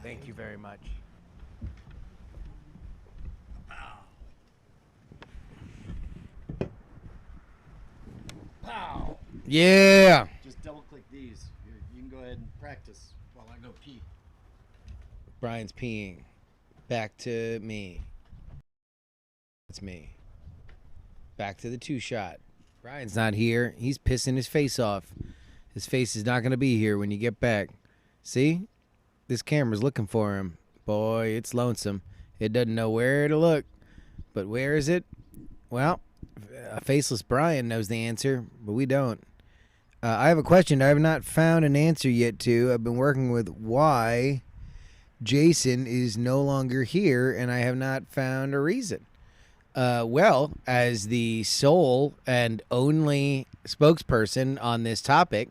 Thank you very much. Pow! Yeah. Just double click these. You can go ahead and practice while I go pee. Brian's peeing. Back to me. It's me. Back to the two shot. Brian's not here. He's pissing his face off. His face is not going to be here when you get back. See? This camera's looking for him. Boy, it's lonesome. It doesn't know where to look. But where is it? Well, a faceless Brian knows the answer, but we don't. I have a question I have not found an answer yet to. I've been working with why Jason is no longer here, and I have not found a reason. Well, as the sole and only spokesperson on this topic,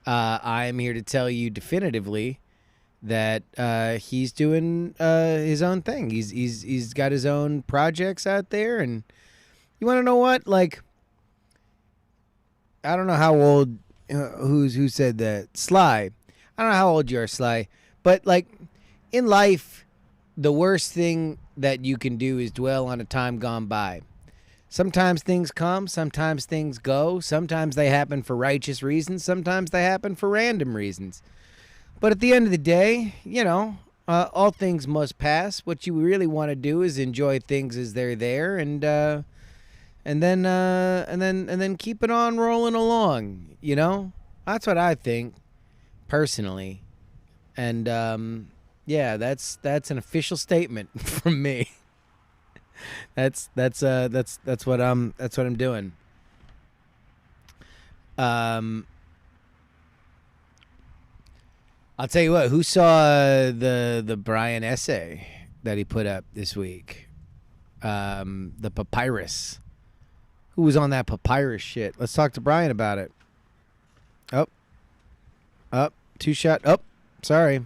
I am here to tell you definitively that he's doing his own thing. He's got his own projects out there, and you want to know what? Like, I don't know how old. Who said that? Sly. I don't know how old you are, Sly, but like in life, the worst thing that you can do is dwell on a time gone by. Sometimes things come, sometimes things go, sometimes they happen for righteous reasons, sometimes they happen for random reasons. But at the end of the day, you know, all things must pass. What you really want to do is enjoy things as they're there, and then keep it on rolling along. You know, that's what I think personally, and yeah, that's an official statement from me. That's what I'm doing. I'll tell you what. Who saw the Brian essay that he put up this week? The papyrus. Who was on that papyrus shit? Let's talk to Brian about it. Two shot. Sorry.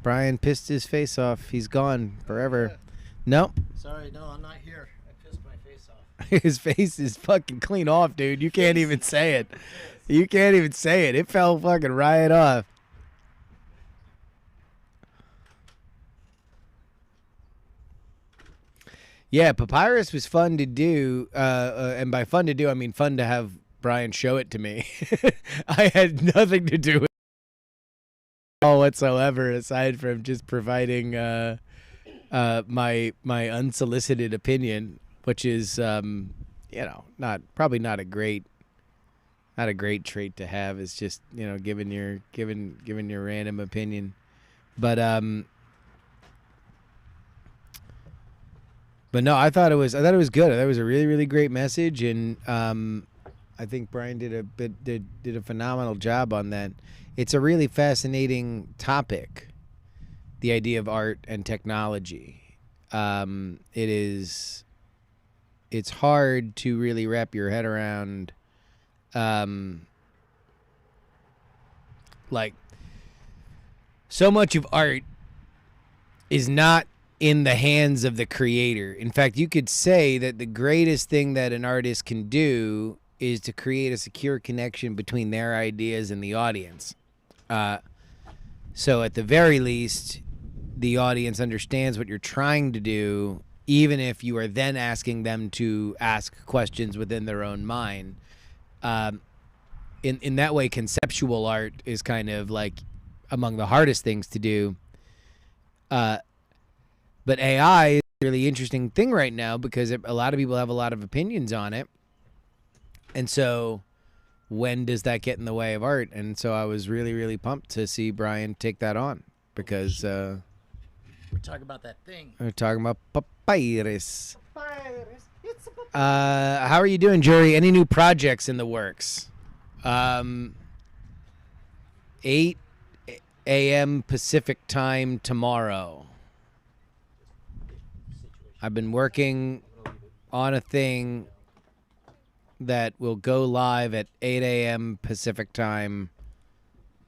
Brian pissed his face off. He's gone forever. Nope. Sorry, no, I'm not here. I pissed my face off. His face is fucking clean off, dude. You can't even say it. You can't even say it. It fell fucking right off. Yeah, Papyrus was fun to do, and by fun to do, I mean fun to have Brian show it to me. I had nothing to do with it all whatsoever, aside from just providing my unsolicited opinion, which is, you know, probably not a great trait to have. It's just, you know, giving your random opinion, but no, I thought it was good. I thought it was a really, really great message, and I think Brian did a phenomenal job on that. It's a really fascinating topic, the idea of art and technology. It's hard to really wrap your head around, like, so much of art is not in the hands of the creator. In fact, you could say that the greatest thing that an artist can do is to create a secure connection between their ideas and the audience. So at the very least, the audience understands what you're trying to do, even if you are then asking them to ask questions within their own mind. In that way, conceptual art is kind of like among the hardest things to do. But AI is a really interesting thing right now because a lot of people have a lot of opinions on it. And so when does that get in the way of art? And so I was really, really pumped to see Brian take that on because we're talking about that thing. We're talking about papyrus. It's a papyrus. How are you doing, Jerry? Any new projects in the works? 8 a.m. Pacific time tomorrow. I've been working on a thing that will go live at 8 a.m. Pacific time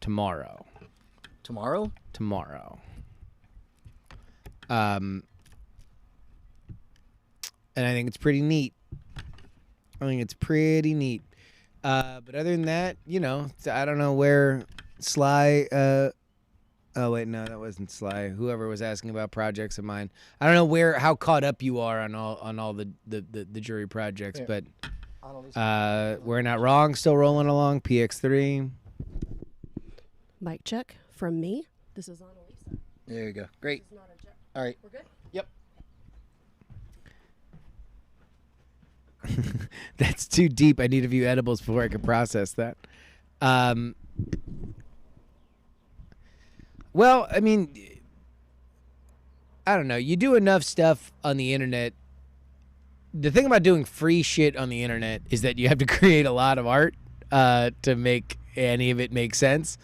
tomorrow. Tomorrow? Tomorrow. And I think it's pretty neat. But other than that, you know, I don't know where Sly Oh wait, no, that wasn't Sly. Whoever was asking about projects of mine. I don't know how caught up you are on all the jury projects, Yeah. but we're not wrong. Still rolling along. PX3. Mic check from me. This is Annalisa. There you go. Great. This is not a check. All right. We're good? Yep. That's too deep. I need a few edibles before I can process that. Well, I mean, I don't know. You do enough stuff on the internet. The thing about doing free shit on the internet is that you have to create a lot of art to make any of it make sense.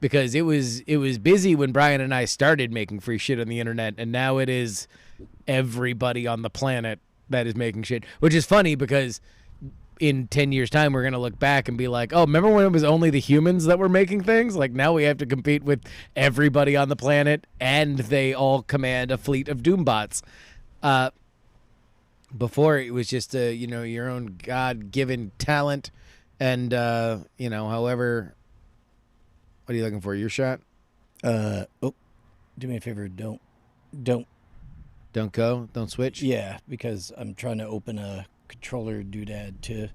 Because it was busy when Brian and I started making free shit on the internet, and now it is everybody on the planet that is making shit, which is funny because in 10 years time we're going to look back and be like, oh, remember when it was only the humans that were making things? Like now we have to compete with everybody on the planet, and they all command a fleet of doombots. Before it was just your own God-given talent, and however. What are you looking for? Your shot? Do me a favor. Don't. Don't go. Don't switch. Yeah, because I'm trying to open a controller doodad to,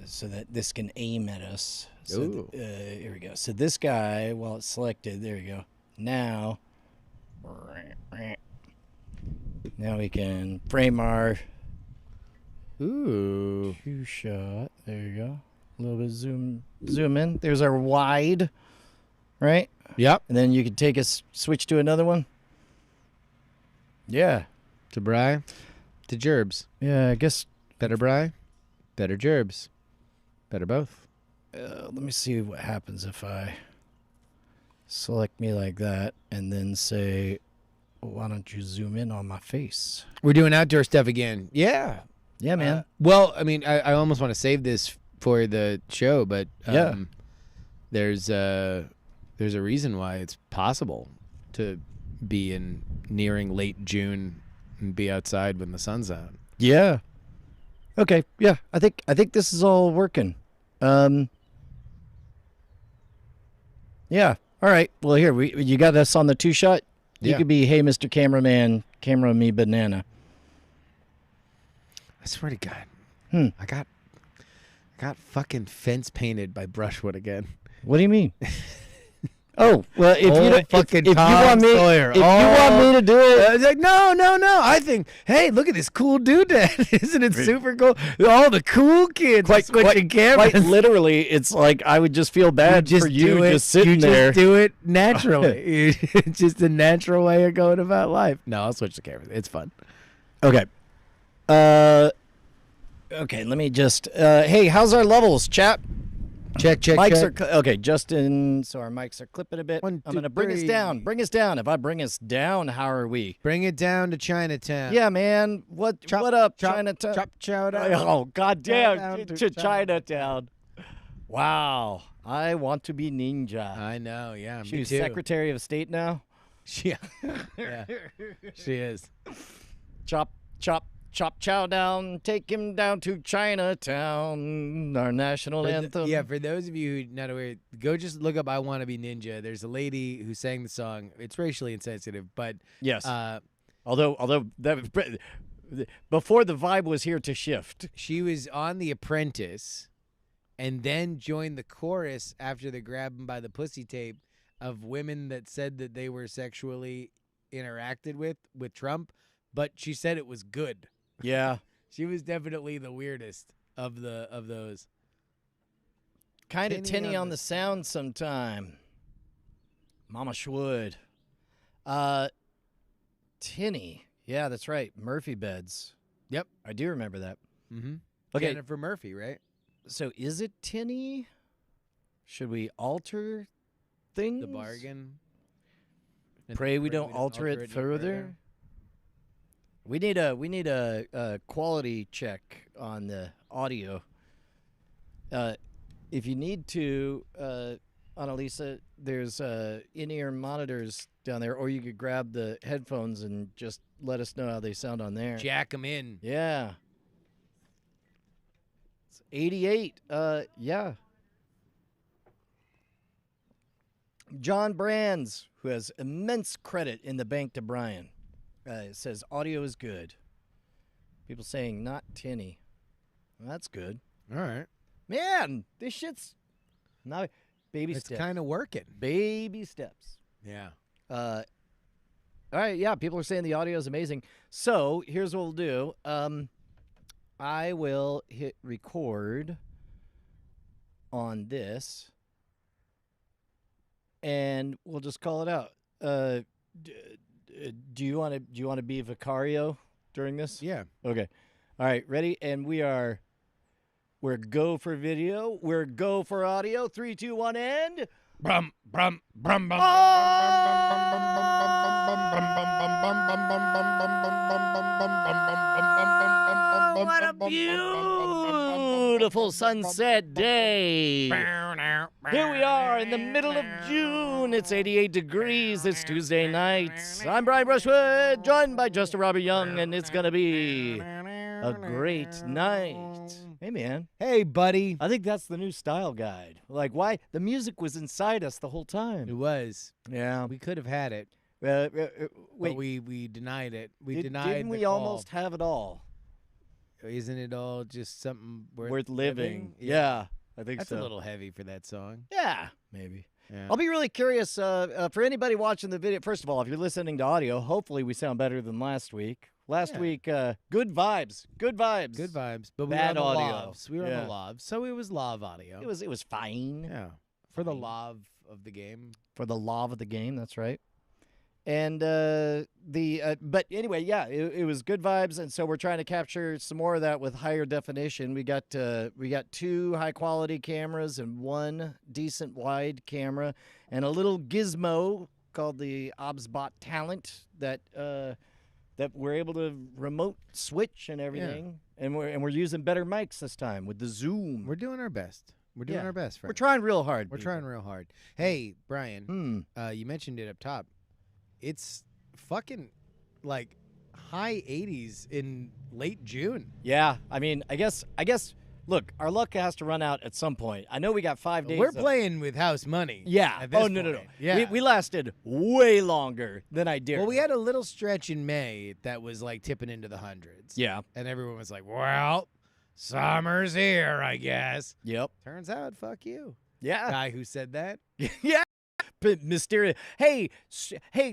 so that this can aim at us. So here we go. So this guy, while it's selected, there you go. Now we can frame our two shot. There you go. A little bit zoom in. There's our wide, right? Yep. And then you can take switch to another one. Yeah. To Bry. To Gerbs. Yeah, I guess. Better Bry. Better Gerbs. Better both. Let me see what happens if I select me like that and then say, why don't you zoom in on my face? We're doing outdoor stuff again. Yeah. Yeah, man. Well, I mean, I almost want to save this for the show, but there's a reason why it's possible to be in nearing late June and be outside when the sun's out. Yeah. Okay. Yeah. I think this is all working. Yeah. All right. Well, here you got us on the two shot. You could be, hey, Mr. Cameraman, camera me banana. I swear to God, I got fucking fence painted by brushwood again. What do you mean? Oh, well, if you want me to do it, I was like, no. I think, hey, look at this cool dude. Isn't it super cool? All the cool kids switching cameras. Quite literally, it's like I would just feel bad for you just sitting there. Just do it naturally. It's just a natural way of going about life. No, I'll switch the cameras. It's fun. Okay. Okay, let me just. Hey, how's our levels, chat? Check. Mics are okay, Justin. So our mics are clipping a bit. One, I'm two, gonna bring us down. Bring us down. If I bring us down, how are we? Bring it down to Chinatown. Yeah, man. What up, Chinatown? Chop chowder. Oh, goddamn, to Chinatown. Wow, I want to be ninja. I know. Yeah, me She's too. Secretary of State now. Yeah, she is. Chop chow down, take him down to Chinatown, our national anthem. For those of you who not aware, go just look up I Want to Be Ninja. There's a lady who sang the song. It's racially insensitive, but yes. Although that before the vibe was here to shift. She was on The Apprentice and then joined the chorus after the Grab 'Em by the Pussy tape of women that said that they were sexually interacted with Trump, but she said it was good. Yeah. She was definitely the weirdest of those. Kind of tinny on the sound sometime. Mama Schwood. Tinny. Yeah, that's right. Murphy beds. Yep. I do remember that. Mm-hmm. Okay. Jennifer Murphy, right? So is it tinny? Should we alter things? The bargain. Pray we don't alter it further. We need a quality check on the audio. If you need to, Annalisa, there's in-ear monitors down there, or you could grab the headphones and just let us know how they sound on there. Jack them in. Yeah. It's 88. Yeah. John Brands, who has immense credit in the bank to Brian, says audio is good. People saying not tinny. Well, that's good. All right. Man, this shit's not baby It's steps. kind of working. Baby steps. Yeah. All right, yeah, people are saying the audio is amazing. So here's what we'll do. I will hit record on this, and we'll just call it out. Do you want to be Vicario during this? Yeah. Okay. All right, ready? And we're go for video. We're go for audio. 3, 2, 1, and Brum, brum, brum, brum, oh, what a beautiful sunset day. Here we are in the middle of June. It's 88 degrees. It's Tuesday night. I'm Brian Brushwood, joined by Justin Robert Young, and it's going to be a great night. Hey, man. Hey, buddy. I think that's the new style guide. Like, why? The music was inside us the whole It time. was. Yeah. We could have had it, Wait, but we denied it. We denied didn't the we call. almost have it all? Isn't it all just something Worth living. Yeah. Yeah, I think That's so. a little heavy for that song. Yeah, maybe. Yeah. I'll be really curious for anybody watching the video. First of all, if you're listening to audio, hopefully we sound better than last week. Last week, good vibes. Good vibes. Good vibes, but we Bad were on the audio. lavs. We were on Yeah. the lavs, so it was lav audio. It was fine. yeah, for the Fine. lav of the game. For the law of the game, that's right. And but anyway, yeah, it was good vibes, and so we're trying to capture some more of that with higher definition. We got 2 high quality cameras and 1 decent wide camera, and a little gizmo called the ObsBot Talent that we're able to remote switch and everything, and we're using better mics this time with the Zoom. We're doing our best. We're doing Yeah. our best, friend. We're trying real hard. We're people. trying real hard. Hey, Brian, Hmm. you mentioned it up top. It's fucking like high 80s in late June. Yeah, I mean, I guess. Look, our luck has to run out at some point. I know we got 5 days. We're of- playing with house money. Yeah. at this Oh no. point. Yeah. We lasted way longer than I did. Well, we had a little stretch in May that was like tipping into the hundreds. Yeah. And everyone was like, well, summer's here, I guess. Yep. Turns out, fuck you. Yeah. Guy who said that. Yeah. Mysterious. Hey,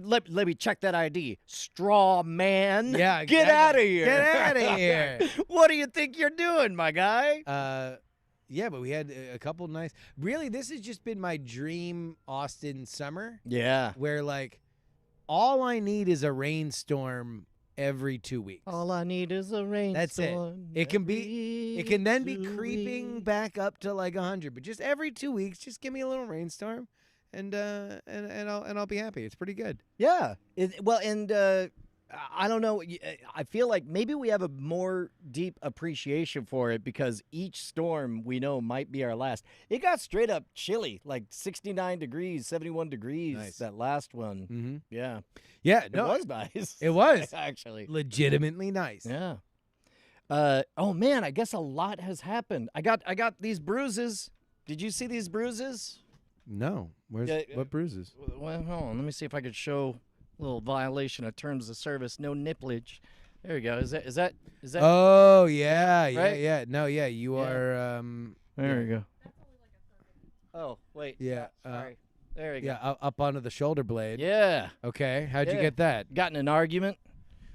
let me check that ID. Straw man. Yeah, Get exactly. out of here. Get outta here. What do you think you're doing, my guy? Yeah, but we had a couple nice. Really, this has just been my dream Austin summer Yeah. where like all I need is a rainstorm every 2 weeks. All I need is a rainstorm. That's it. It can be. It can then be creeping back up to like 100, but just every 2 weeks, just give me a little rainstorm, and I'll be happy. It's pretty good. Yeah. I don't know. I feel like maybe we have a more deep appreciation for it because each storm we know might be our last. It got straight up chilly, like 69 degrees, 71 degrees, Nice. that last one. Mm-hmm. Yeah. Yeah, It was nice. It was actually. legitimately nice. Yeah. Oh, man, I guess a lot has happened. I got these bruises. Did you see these bruises? No, where's Yeah, what bruises? Well, hold on. Let me see if I could show a little violation of terms of service. No nipplage. There we go. Is that? Oh yeah, Right? yeah. No, yeah. You Yeah. are. There we go. Oh, wait. Yeah. Sorry. There we go. Yeah, up onto the shoulder blade. Yeah. Okay. How'd you Yeah. get that? Got in an argument.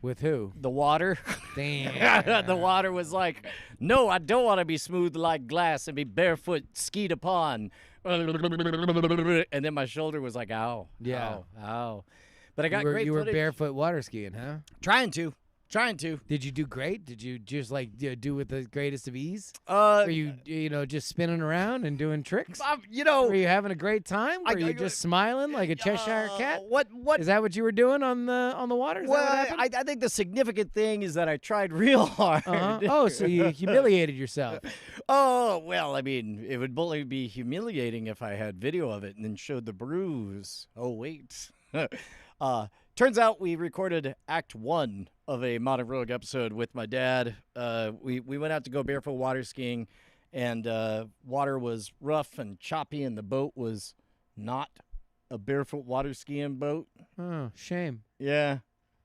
With who? The water. Damn. The water was like, no, I don't want to be smooth like glass and be barefoot skied upon. And then my shoulder was like, ow. Yeah. Ow. But I got great You were footage. barefoot water skiing, huh? Trying to. Did you do great? Did you just like do with the greatest of ease? Uh, Were you just spinning around and doing tricks? you know, Were you having a great time? I- Were you I- just smiling like a Cheshire cat? What? Is that what you were doing on the water? Is that what Well, happened? I think the significant thing is that I tried real hard. Uh-huh. Oh, so you humiliated yourself. Oh, well, I mean, it would only be humiliating if I had video of it and then showed the bruise. Oh, wait. Turns out we recorded Act 1 of a Modern Rogue episode with my dad. We went out to go barefoot water skiing, and water was rough and choppy, and the boat was not a barefoot water skiing boat. Oh, shame. Yeah.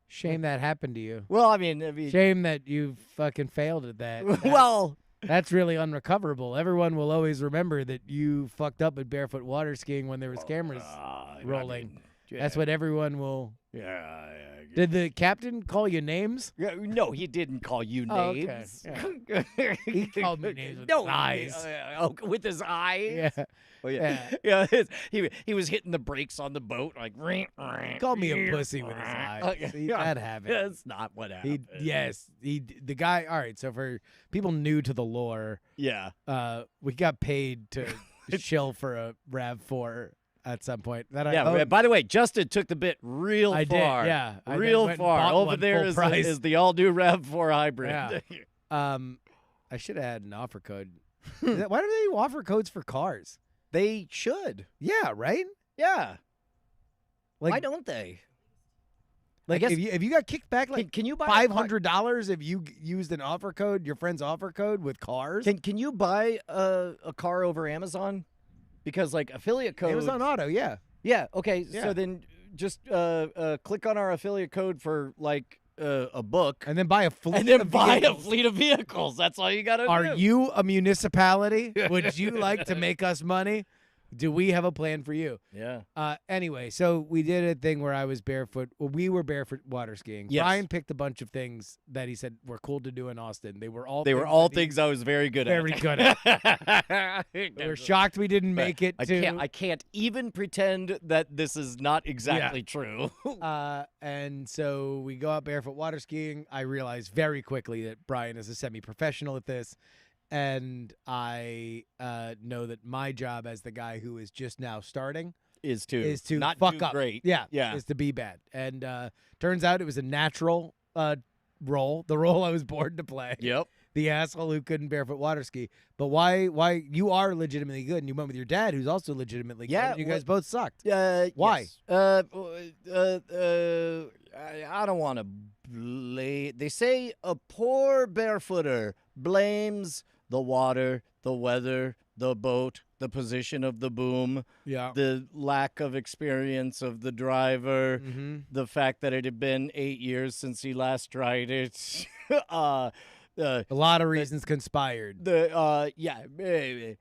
Shame that happened to you. Well, I mean, Shame that you fucking failed at that. well, That's really unrecoverable. Everyone will always remember that you fucked up at barefoot water skiing when there was cameras rolling. That's what everyone will. Yeah. Did the captain call you names? Yeah, no, he didn't call you Oh, okay. names. He called me names with no, his eyes. With his eyes. Yeah. Oh, yeah. He was hitting the brakes on the boat like. He called me a pussy with his eyes. See, that happened. That's not what happened. The guy. All right. So for people new to the lore, Yeah. we got paid to chill for a RAV4 at some point. That I Yeah. owned. By the way, Justin took the bit real I far. did. Yeah. I Real went and far. bought Over one there full price. is the all-new RAV4 hybrid. Yeah. I should have had an offer code. Why do they offer codes for cars? They should. Yeah. Right. Yeah. Like, Why don't they? Like guess- if you got kicked back like Can you buy $500 if you used an offer code, your friend's offer code with cars? Can you buy a car over Amazon? Because like affiliate code. Amazon Auto, yeah. Yeah. Okay. Yeah. So then just click on our affiliate code for like a book, And then buy a fleet and then of buy a vehicles. fleet of vehicles. That's all you gotta do. Are you a municipality? Would you like to make us money? Do we have a plan for you? Yeah. Anyway, so we did a thing where I was barefoot. Well, we were barefoot water skiing. Yes. Brian picked a bunch of things that he said were cool to do in Austin. They were all They were all things I was very good at. very good at. We're shocked we didn't make it to. I can't even pretend that this is not exactly true. And so we go out barefoot water skiing. I realized very quickly that Brian is a semi-professional at this. And I know that my job as the guy who is just now starting is to not fuck do up. great. Yeah, Yeah. is to be bad. And turns out it was a natural role, the role I was born to play. Yep. The asshole who couldn't barefoot water ski. But why you are legitimately good, and you went with your dad who's also legitimately good. Yeah, And you guys both sucked. Why? Why? I don't want to blame. They say a poor barefooter blames the water, the weather, the boat, the position of the boom, Yeah. the lack of experience of the driver, Mm-hmm. the fact that it had been 8 years since he last tried it. A lot of reasons conspired. Yeah,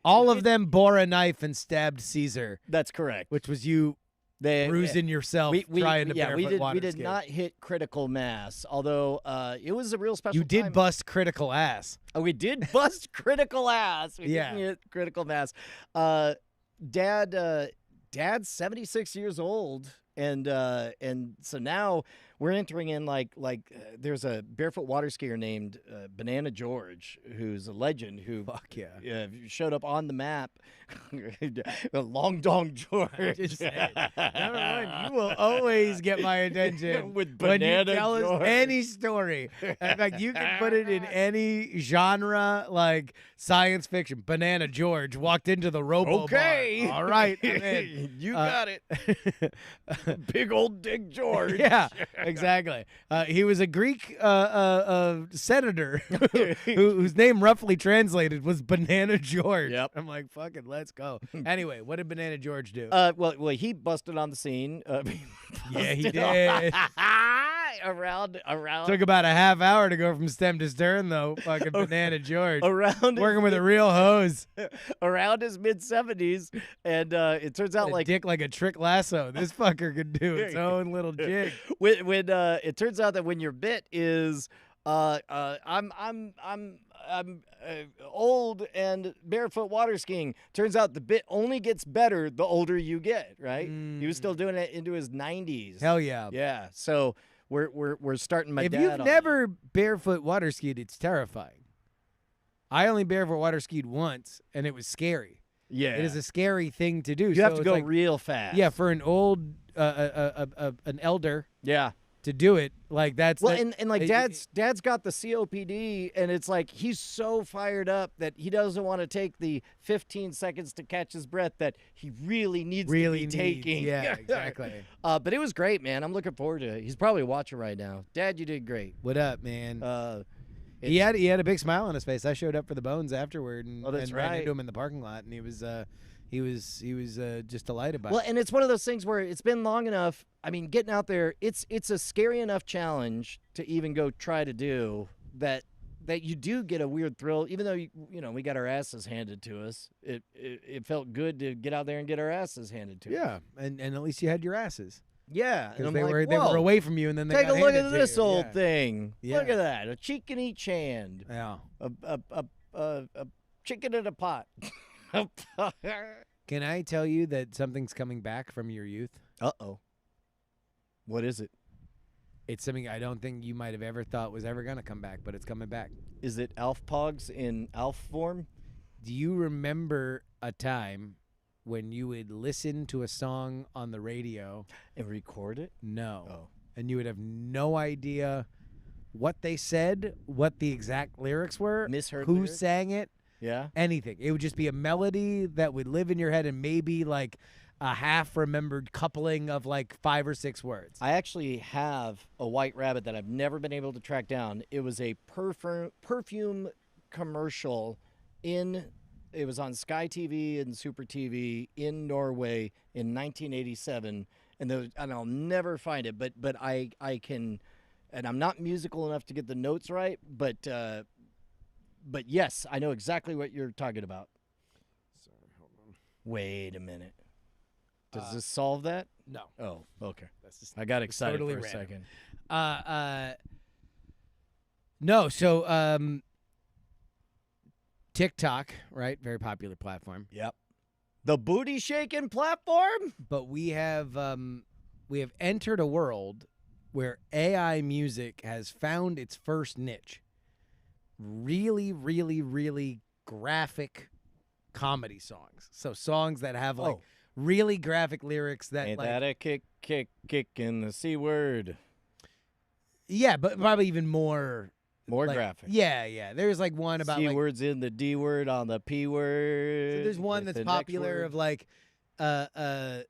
All of them bore a knife and stabbed Caesar, that's correct. which was you bruising yourself trying to barefoot water we did ski. not hit critical mass, although it was a real special You did time. bust critical ass. Oh, we did bust critical ass. We Yeah. didn't hit critical mass. Dad's 76 years old, and so now we're entering in like there's a barefoot water skier named Banana George, who's a legend who Fuck yeah. showed up on the map. Long Dong George. Just saying. Number one, you will always get my attention With when you Banana tell us George. any story. In fact, you can put it in any genre, like science fiction. Banana George walked into the Robo Okay. Bar. All right, I'm in. You got it. Big old Dick George. Yeah, exactly. He was a Greek senator whose name roughly translated was Banana George. Yep. I'm like, fucking, let's go. Anyway, what did Banana George do? Well, he busted on the scene. Yeah, he busted did. around Took about a half hour to go from stem to stern, though. Fucking Banana George. around Working with a real hose. around his mid-70s, and it turns out A like dick like a trick lasso. This fucker could do its own little jig. when it turns out that when your bit is I'm old and barefoot water skiing. Turns out the bit only gets better the older you get. Right? He was still doing it into his 90s. Hell yeah. Yeah. So we're starting my If dad. you've on never barefoot water skied, it's terrifying. I only barefoot water skied once, and it was scary. yeah, It is a scary thing to do. you have So to it's go like, real fast. yeah, for an old, an elder Yeah. to do it, like that's Well, that- and like it- dad's got the COPD, and it's like he's so fired up that he doesn't want to take the 15 seconds to catch his breath that he really needs to be taking. Yeah, exactly. But it was great, man. I'm looking forward to it. He's probably watching right now. Dad, you did great. What up, man? It's- he had a big smile on his face. I showed up for the bones afterward and, Oh, that's and ran right. into him in the parking lot, and he was He was just delighted by Well, it. and it's one of those things where it's been long enough. I mean, getting out there, it's a scary enough challenge to even go try to do that you do get a weird thrill, even though we got our asses handed to us. It felt good to get out there and get our asses handed to us. Yeah, and at least you had your asses. Yeah, and Because I'm they like, were "Whoa, away from you, and then they take got a look handed at to this you. old Yeah. thing. Yeah. Look at that, a cheek in each hand, Yeah. a chicken in a pot." Can I tell you that something's coming back from your youth? Uh-oh. What is it? It's something I don't think you might have ever thought was ever going to come back, but it's coming back. Is it Alf Pogs in Alf form? Do you remember a time when you would listen to a song on the radio? And record it? No. Oh. And you would have no idea what they said, what the exact lyrics were, Misheard who lyrics? sang it, Yeah. anything. It would just be a melody that would live in your head and maybe like a half-remembered coupling of like 5 or 6 words. I actually have a white rabbit that I've never been able to track down. It was a perfume commercial it was on Sky TV and Super TV in Norway in 1987, and I'll never find it, but I can, and I'm not musical enough to get the notes right, but yes, I know exactly what you're talking about. Sorry, hold on. Wait a minute. Does this solve that? No. Oh, okay. That's just I got excited totally for a random. second. No, so TikTok, right? Very popular platform. Yep. The booty shaking platform? But we have entered a world where AI music has found its first niche. Really, really, really graphic comedy songs. So songs that have like really graphic lyrics that Ain't like that a kick in the C word? yeah, but probably even more More like, graphic. Yeah. There's like one about C like words in the D word on the P word. so there's one with that's the next popular word. of like a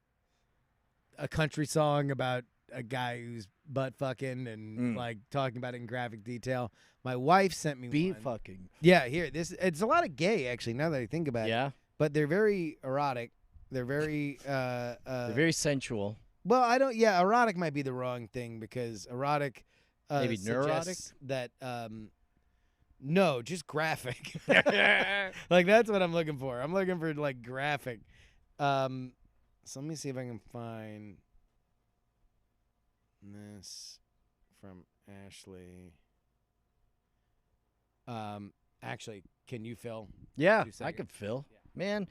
country song about a guy who's butt fucking and like talking about it in graphic detail. My wife sent me Be one. fucking. Yeah, here it's a lot of gay actually. Now that I think about it, Yeah. but they're very erotic. They're very They're very sensual. well. I don't. Yeah, erotic might be the wrong thing because erotic Maybe suggests that no, just graphic. Like that's what I'm looking for. I'm looking for like graphic. So let me see if I can find this from Ashley. Actually, can you fill? Yeah, 2 I seconds. could fill. Man,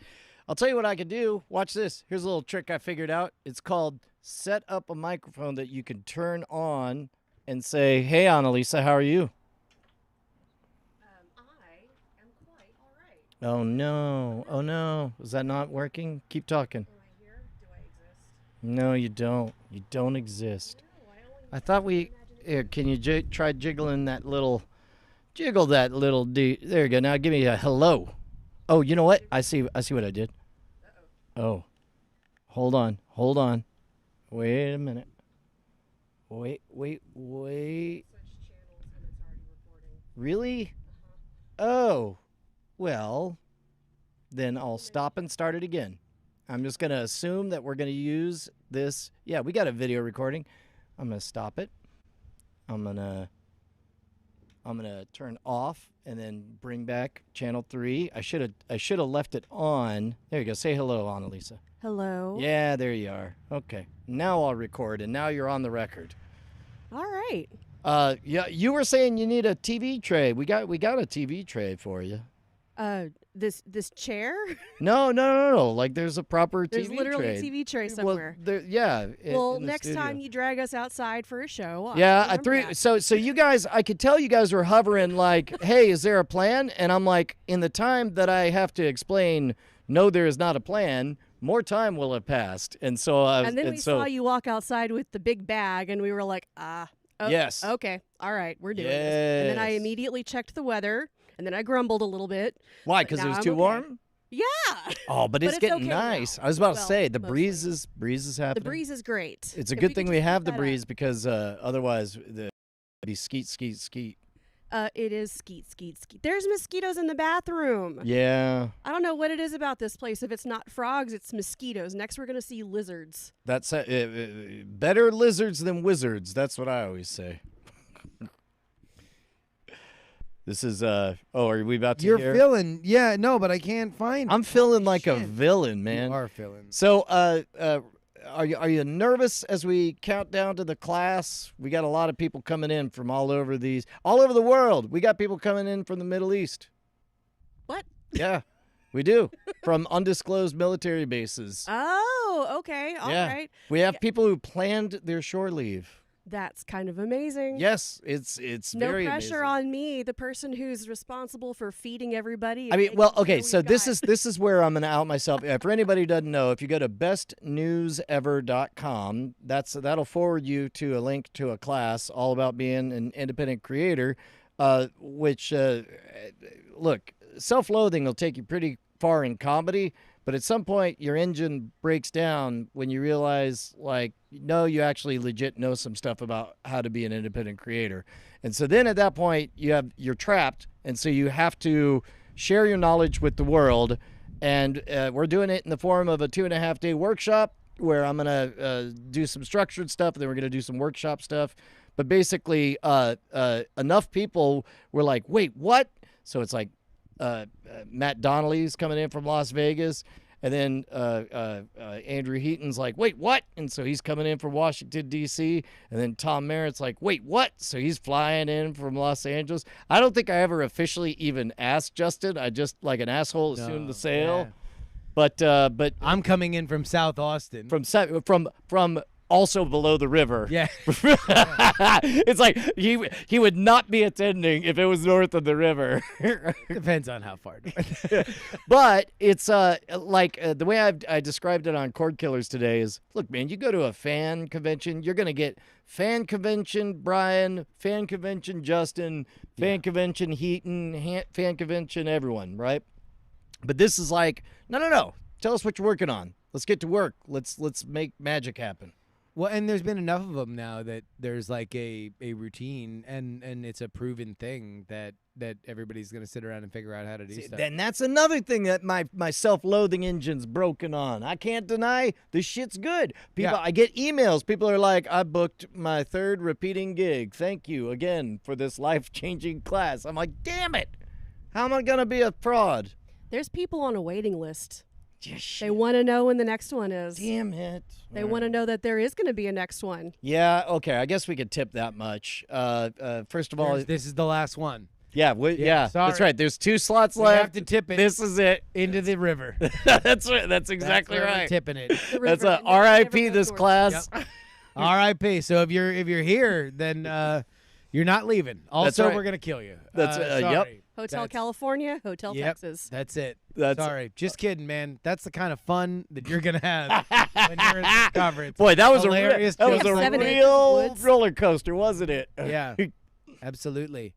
I'll tell you what I could do. Watch this. Here's a little trick I figured out. It's called set up a microphone that you can turn on and say, "Hey, Annalisa, how are you?" I am quite all right. Oh, no. Oh, no. Is that not working? Keep talking. Am I here? Do I exist? No, you don't. You don't exist. No, I only I thought we... Here, can you try jiggling that little... Jiggle that little D. There you go. Now give me a hello. Oh, you know what? I see what I did. Oh. Hold on. Wait a minute. Wait. switched channels and it's already recording. Really? Oh. Well, then I'll stop and start it again. I'm just going to assume that we're going to use this. Yeah, we got a video recording. I'm going to stop it. I'm going to turn off and then bring back channel 3. I should have left it on. There you go. Say hello, Annalisa. Hello. Yeah, there you are. Okay. Now I'll record and now you're on the record. All right. Yeah, you were saying you need a TV tray. We got a TV tray for you. This chair? No. Like there's a proper There's TV literally tray. a TV tray Well, somewhere. yeah. Well, in the next studio. time you drag us outside for a show. Yeah, I'll remember that. So you guys, I could tell you guys were hovering like, hey, is there a plan? And I'm like, in the time that I have to explain, no, there is not a plan. More time will have passed, and so And then we saw you walk outside with the big bag, and we were like, Yes. okay, all right, we're doing this. And then I Yes. immediately checked the weather, and then I grumbled a little bit. Why? Because it now was I'm too okay. warm. Yeah, Oh, but it's it's getting okay now. nice. I was about to Well, say the mostly. breeze is happening. the breeze is great. It's a If good could thing just we keep have the that up. breeze because otherwise the be skeet. It is skeet, skeet, skeet. There's mosquitoes in the bathroom. Yeah, I don't know what it is about this place. If it's not frogs, it's mosquitoes. Next, we're gonna see lizards. that's better lizards than wizards. That's what I always say. This is are we about to You're hear? feeling, yeah, no, but I can't find. I'm feeling like a Shit. villain, man. You are feeling. So, are you nervous as we count down to the class? We got a lot of people coming in from all over the world. We got people coming in from the Middle East. What? Yeah, we do. From undisclosed military bases. Oh, okay. All right. Yeah. We have people who planned their shore leave. That's kind of amazing. Yes, it's No very pressure amazing. on me, the person who's responsible for feeding everybody. I and mean, making well, sure okay, we've so this got- is where I'm going to out myself. For anybody who doesn't know, if you go to bestnewsever.com, that'll forward you to a link to a class all about being an independent creator, which look, self-loathing will take you pretty far in comedy, but at some point your engine breaks down when you realize, like, no, you actually legit know some stuff about how to be an independent creator. And so then at that point you're trapped, and so you have to share your knowledge with the world. And we're doing it in the form of a 2.5-day workshop where I'm gonna do some structured stuff, and then we're gonna do some workshop stuff. But basically, enough people were like, wait, what? So it's like Matt Donnelly's coming in from Las Vegas, and then Andrew Heaton's like, wait, what? And so he's coming in from Washington, D.C., and then Tom Merritt's like, wait, what? So he's flying in from Los Angeles. I don't think I ever officially even asked Justin. I just, like an asshole, assumed the sale. Yeah. But I'm coming in from South Austin. from also below the river. Yeah. It's like he would not be attending if it was north of the river. Depends on how far north. But it's the way I described it on Cord Killers today is, look, man, you go to a fan convention, you're gonna get fan convention Brian, fan convention Justin, fan convention Heaton, fan convention everyone, right? But this is like, no. Tell us what you're working on. Let's get to work. Let's make magic happen. Well, and there's been enough of them now that there's like a routine, and it's a proven thing that everybody's going to sit around and figure out how to do stuff. Then that's another thing that my self-loathing engine's broken on. I can't deny this shit's good. People, Yeah. I get emails. People are like, I booked my 3rd repeating gig. Thank you again for this life-changing class. I'm like, damn it. How am I going to be a fraud? There's people on a waiting list. Just They want to know when the next one is. damn it. They want to know that there is going to be a next one. Yeah, okay. I guess we could tip that much. First of all, This is the last one. yeah, that's sorry. right. There's 2 slots We left. have to tip it This is it. into the river. That's right. That's exactly That's where we're right. tipping it. The That's river a never R.I.P. goes this north. class. R.I.P. So if you're here, then you're not leaving. Also, right. we're gonna kill you. That's sorry. yep. Hotel That's- California, Hotel Yep. Texas. That's it. That's Sorry. Just kidding, man. That's the kind of fun that you're gonna have when you're at this conference. Boy, that was Hilarious that was jokes. a 7 acres of real woods. roller coaster, wasn't it? Yeah, absolutely.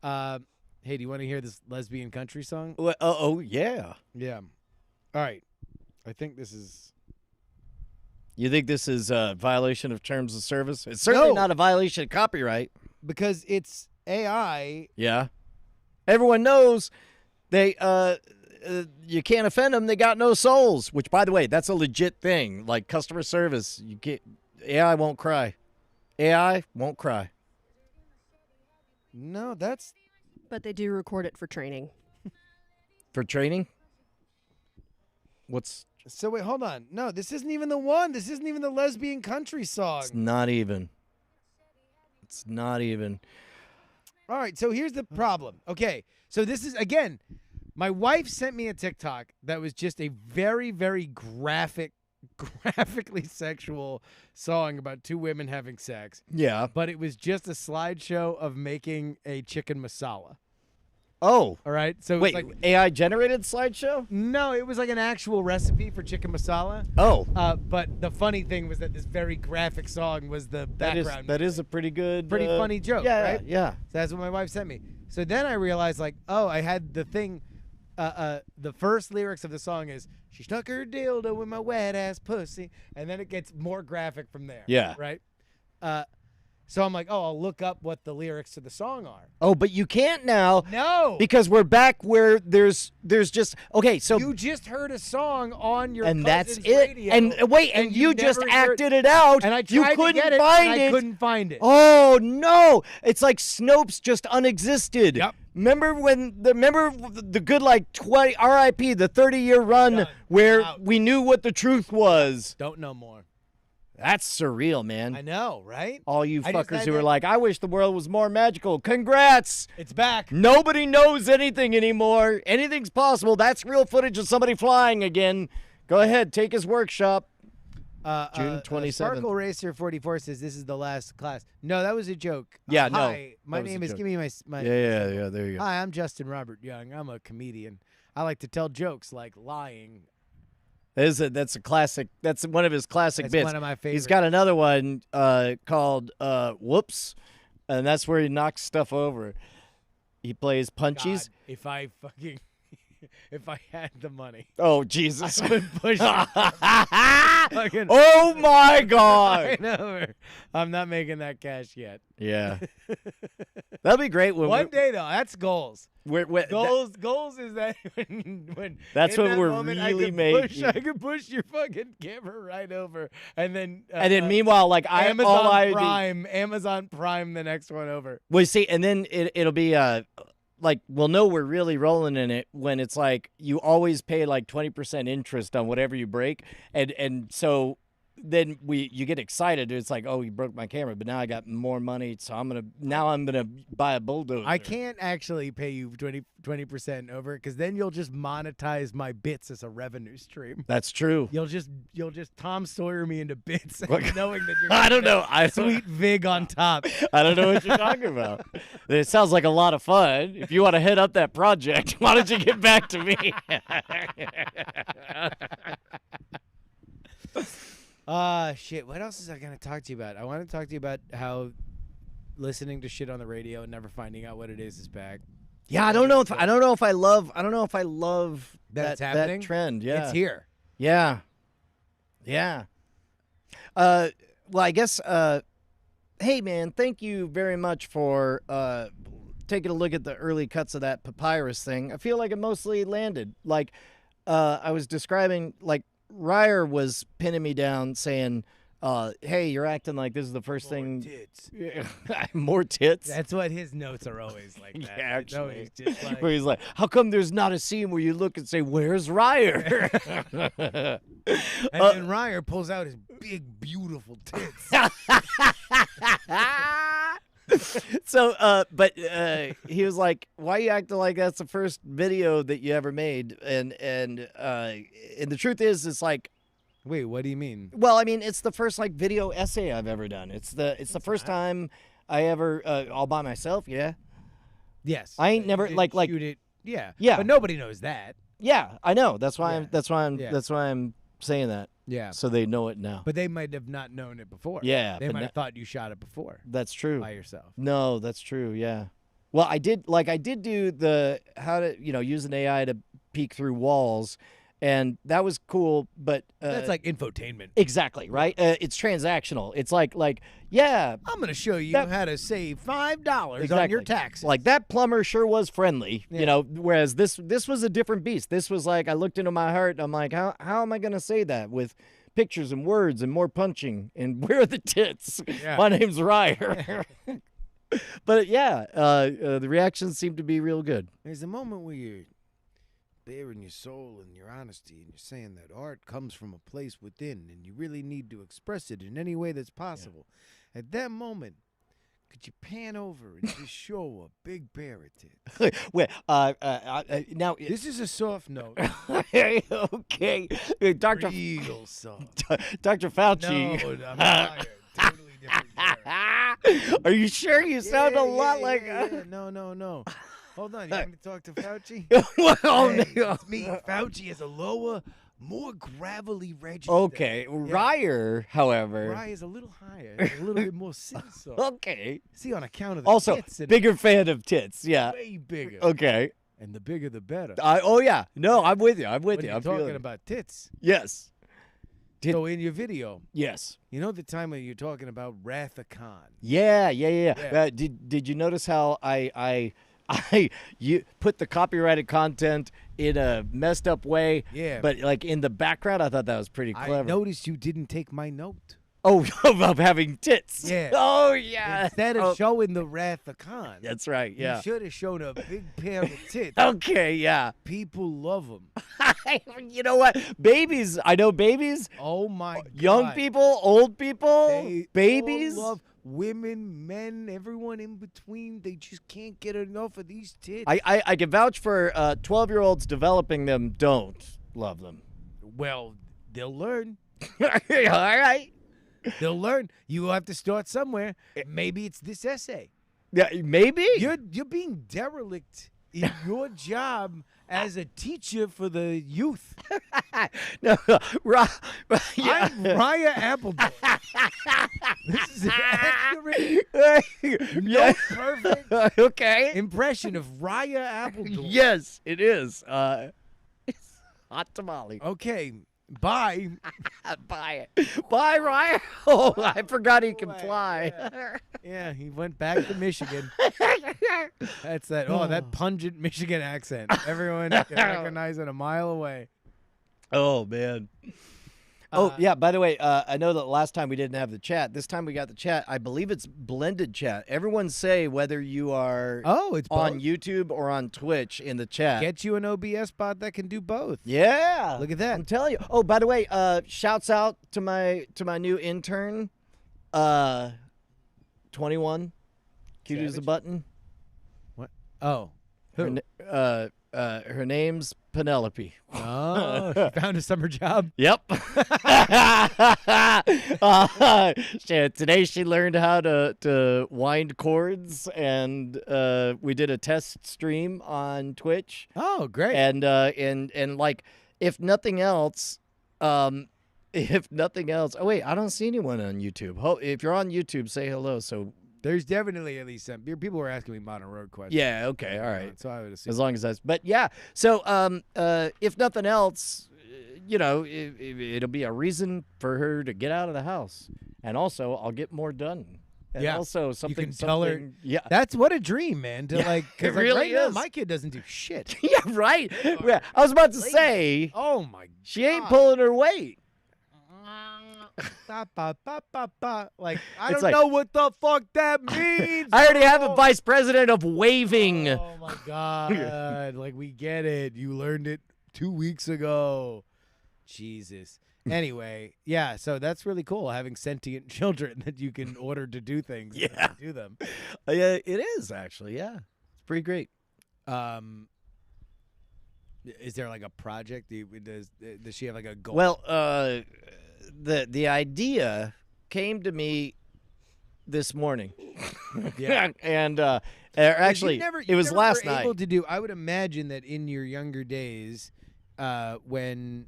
Hey, do you want to hear this lesbian country song? Well, oh yeah. Yeah. All right. I think this is. You think this is a violation of terms of service? It's certainly No. not a violation of copyright. Because it's AI. Yeah. Everyone knows they you can't offend them. They got no souls. Which, by the way, that's a legit thing. Like customer service, you get AI won't cry. AI won't cry. No, that's. But they do record it for training. For training? What's So wait, hold on. No, this isn't even the one. This isn't even the lesbian country song. it's not even. It's not even. All right, so here's the problem. Okay, so this is, again, my wife sent me a TikTok that was just a very, very graphically sexual song about 2 women having sex, Yeah. but it was just a slideshow of making a chicken masala. Oh. All right, so it was Wait, like, AI generated slideshow? no, it was like an actual recipe for chicken masala. Oh. But the funny thing was that this very graphic song was the background. That is a pretty good Pretty funny joke, yeah, right? Yeah. So that's what my wife sent me. So then I realized, like, oh, I had the thing. The first lyrics of the song is, she stuck her dildo in my wet ass pussy. And then it gets more graphic from there. Yeah. Right? So I'm like, oh, I'll look up what the lyrics to the song are. Oh, but you can't now. No. Because we're back where there's just okay. So You just heard a song on your and that's cousin's it. radio, And wait, and you just never heard- acted it out. And I you tried couldn't to get it, find and it. I couldn't find it. Oh no! It's like Snopes just unexisted. Yep. Remember the good like 20 R.I.P. the 30-year run Done. where Out. we knew what the truth was. Don't know more. That's surreal, man. I know, right? All you I just fuckers had who are that- like, I wish the world was more magical. Congrats! It's back. Nobody knows anything anymore. Anything's possible. That's real footage of somebody flying again. Go ahead, take his workshop. June 27th. Sparkle Racer 44 says this is the last class. No, that was a joke. Yeah, no, Hi, my that was name a is. joke. Give me my. Yeah. There you go. Hi, I'm Justin Robert Young. I'm a comedian. I like to tell jokes like lying. That's a classic. That's one of his classic That's bits. one of my favorites. He's got another one called "Whoops," and that's where he knocks stuff over. He plays punchies. God, if I fucking, if I had the money, Oh Jesus! I would push it. Fucking Oh my God! right over. I'm not making that cash yet. Yeah, that'd be great when One day though, that's goals. we're Goals is that when That's in when that we're moment, really I could push your fucking camera right over, and then meanwhile, like Amazon Prime the next one over. well, see, and then it'll be like we'll know we're really rolling in it when it's like you always pay like 20% interest on whatever you break, and so then you get excited. It's like, oh, you broke my camera, but now I got more money, so I'm gonna buy a bulldozer. I can't actually pay you 20% over because then you'll just monetize my bits as a revenue stream. That's true. You'll just Tom Sawyer me into bits, What? knowing that you're. I don't gonna know. I get Sweet vig on top. I don't know what you're talking about. It sounds like a lot of fun. If you want to head up that project, why don't you get back to me? Shit. What else is I gonna talk to you about? I want to talk to you about how listening to shit on the radio and never finding out what it is back. Yeah, I don't know if I love That it's that happening? trend. Yeah, It's here. Yeah. Well, I guess. Hey, man, thank you very much for taking a look at the early cuts of that papyrus thing. I feel like it mostly landed. Like, I was describing, like, Ryer was pinning me down saying, hey, you're acting like this is the first thing. Tits. More tits? That's what his notes are always like. That. Yeah, It's always just like, Where he's like, how come there's not a scene where you look and say, where's Ryer? and then Ryer pulls out his big, beautiful tits. So, but he was like, "Why you acting like that's the first video that you ever made?" And the truth is, it's like, Wait, what do you mean? well, I mean, it's the first like video essay I've ever done. It's the first time I ever all by myself. Yeah, Yes. I ain't You never didn't like shoot it. Yeah. Yeah. But nobody knows that. yeah, I know. That's why Yeah. Yeah. that's why I'm saying that. Yeah. So they know it now. But they might have not known it before. Yeah, They but might na- have thought you shot it before That's true. by yourself. No, that's true. Yeah. Well, I did do the how to use an AI to peek through walls, and that was cool. But That's like infotainment. exactly right. It's transactional. It's like yeah, I'm going to show you That- how to save $5 on Exactly. your taxes. like that plumber sure was friendly. Yeah. Whereas this was a different beast. This was like I looked into my heart and I'm like, how am I gonna say that with pictures and words and more punching and where are the tits? Yeah. My name's Ryer. But yeah, the reactions seem to be real good. There's a moment where you're bearing your soul and your honesty, and you're saying that art comes from a place within, and you really need to express it in any way that's possible. At that moment, could you pan over and just show a big pair of tits? Well, now This is a soft note. okay, Dr. Real soft. Dr. Fauci. No, I'm tired. Totally different character. Are you sure you sound a lot like? yeah. No. Hold on, you want me to talk to Fauci? Well, Hey, no. it's me. Fauci is a lower, more gravelly register. Okay, Ryer, however. Rye is a little higher, a little bit more sinister. Okay. See, on account of the Also, tits, and bigger fan of tits. Yeah. way bigger. Okay. And the bigger, the better. Oh yeah. No, I'm with you. I'm with When you. you're I'm talking feeling it. about tits, Yes. So in your video, Yes. you know the time when you're talking about Wrath of Khan. Yeah. Yeah. Did you notice how I you put the copyrighted content in a messed up way? Yeah. But like in the background, I thought that was pretty clever. I noticed you didn't take my note. Oh, of having tits. Yeah. Oh yeah. Instead of Oh, showing the Wrath of Khan. that's right. Yeah. You should have shown a big pair of tits. Okay. Yeah. People love them. You know what? Babies. I know babies. Oh my God. Young people, old people, They babies. all love women, men, everyone in between. They just can't get enough of these tits. I can vouch for 12-year-olds developing them don't love them. Well, they'll learn. All right. They'll learn. You have to start somewhere. Maybe it's this essay. Yeah, maybe. You're being derelict in your job as a teacher for the youth. No, yeah. I'm Raya Appleton. This is an accurate, no perfect Okay. impression of Raya Appleton. Yes, it is. It's hot tamale. Okay, bye. Buy it. Bye, Ryan. Oh, I forgot he can fly. Yeah, he went back to Michigan. That's that. Oh, that pungent Michigan accent. Everyone can recognize it a mile away. Oh, man. Oh, yeah, by the way, I know that last time we didn't have the chat. This time we got the chat. I believe it's blended chat. Everyone say whether you are It's on both. YouTube or on Twitch in the chat. Get you an OBS bot that can do both. Yeah. Look at that. I'm telling you. Oh, by the way, shouts out to my new intern. 21. Cute as a Savage? button. What? Oh. Her, Who? her name's Penelope. Oh, she found a summer job. Yep. Today she learned how to wind chords, and we did a test stream on Twitch. Oh, great. And like, if nothing else, oh wait, I don't see anyone on YouTube. If you're on YouTube, say hello. So There's definitely at least some people were asking me Modern Road questions. yeah, okay, all right. So I would assume. As long as that's, but yeah. So if nothing else, it'll be a reason for her to get out of the house, and also I'll get more done. And Yeah. also something. can tell her- something- Yeah. That's what a dream, man. To Yeah, like, it because like really right now, is. my kid doesn't do shit. Yeah. Right. Yeah, I was about to say Oh my she ain't God. pulling her weight. Ba, ba, ba, ba, ba. Like, I It's don't like- know what the fuck that means. I already have a bro. vice president of waving. Oh my God. Like, we get it. You learned it 2 weeks ago. Jesus. Anyway, yeah, so that's really cool, having sentient children that you can order to do things. and Yeah. they do them. Yeah, it is actually. Yeah, it's pretty great. Is there like a project? Does she have like a goal? Well, the idea came to me this morning. Yeah. and But actually, you never, it was never last were night. Able to do. I would imagine that in your younger days, when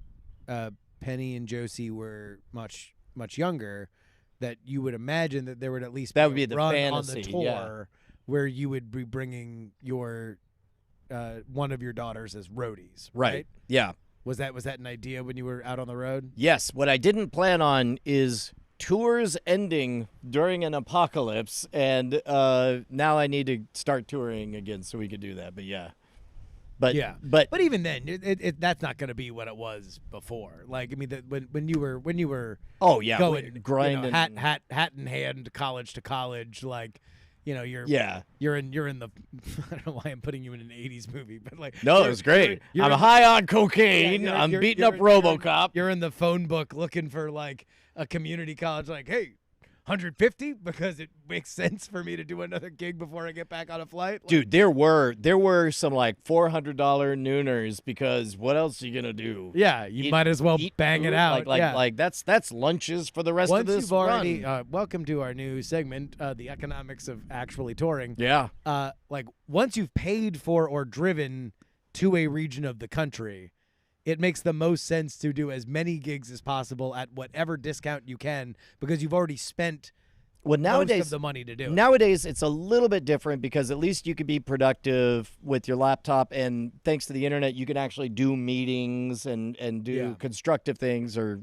Penny and Josie were much younger, that you would imagine that there would at least That be would be a the run fantasy, on the tour yeah. where you would be bringing your one of your daughters as roadies. Right. Yeah. Was that an idea when you were out on the road? Yes. What I didn't plan on is tours ending during an apocalypse, and now I need to start touring again so we could do that. But yeah. But Yeah. But But even then, that's not going to be what it was before. Like, I mean, when you were oh yeah, going grinding hat in hand, college to college, like, you're Yeah. you're in the I don't know why I'm putting you in an 80s movie, but like No, it was great. I'm high on cocaine. yeah, I'm you're- beating you're- up RoboCop. You're in the phone book looking for like a community college, like, hey, 150 because it makes sense for me to do another gig before I get back on a flight. Like, Dude, there were some like $400 nooners because what else are you gonna do? yeah, you might as well Eat bang it food? out. Yeah. Like that's lunches for the rest Once of this you've already run. welcome to our new segment, the economics of actually touring. Yeah. Like once you've paid for or driven to a region of the country, it makes the most sense to do as many gigs as possible at whatever discount you can, because you've already spent Well, most nowadays of the money to do it. Nowadays, it's a little bit different because at least you can be productive with your laptop, and thanks to the internet, you can actually do meetings and do Yeah. constructive things, or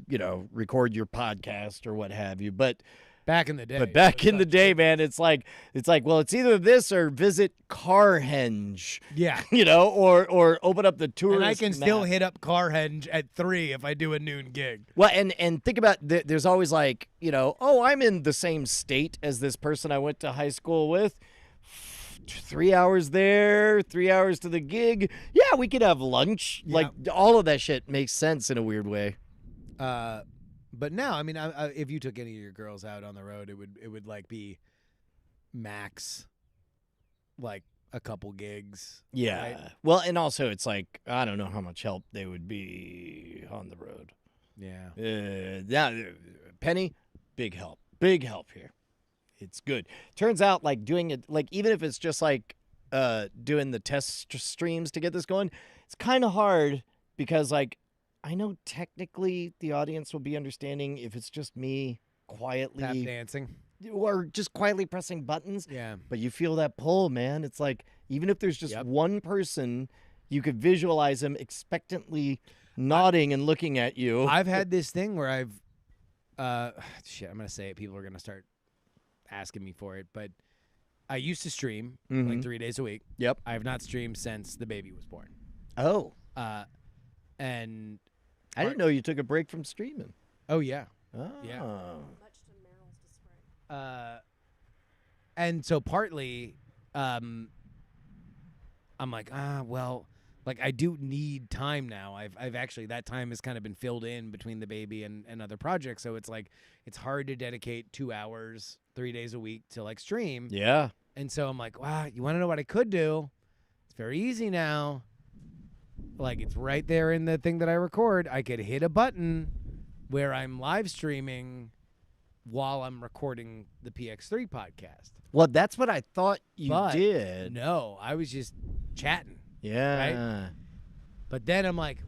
record your podcast or what have you. But Back in the day. back it in was the such day, a- man, it's like well, it's either this or visit Carhenge, Yeah. or open up the tourist. And I can still map. hit up Carhenge at 3 if I do a noon gig. Well, and think about there's always like, oh, I'm in the same state as this person I went to high school with. 3 hours there, 3 hours to the gig. Yeah, we could have lunch. Yeah. Like all of that shit makes sense in a weird way. But now, I mean, if you took any of your girls out on the road, it would like be max, like a couple gigs. Yeah. Right? Well, and also it's like I don't know how much help they would be on the road. Yeah. Penny, big help here. It's good. Turns out, like doing it, like even if it's just like doing the test streams to get this going, it's kind of hard because like I know technically the audience will be understanding if it's just me Tap quietly dancing. or just quietly pressing buttons. Yeah. But you feel that pull, man. It's like even if there's just Yep. one person, you could visualize him expectantly nodding and looking at you. I've had this thing where I've, shit, I'm gonna say it. People are gonna start asking me for it, but I used to stream like Mhm. 3 days a week. Yep. I have not streamed since the baby was born. Oh, And I didn't know you took a break from streaming. oh yeah. Oh. Yeah. Much to Meryl's dismay. And so partly, I'm like, well, like I do need time now. I've actually, that time has kind of been filled in between the baby and other projects. So it's like, it's hard to dedicate 2 hours, 3 days a week to like stream. Yeah. And so I'm like, wow, you want to know what I could do? It's very easy now. Like it's right there in the thing that I record. I could hit a button where I'm live streaming while I'm recording the PX3 podcast. Well, that's what I thought you But did. No, I was just chatting. Yeah. But then I'm like,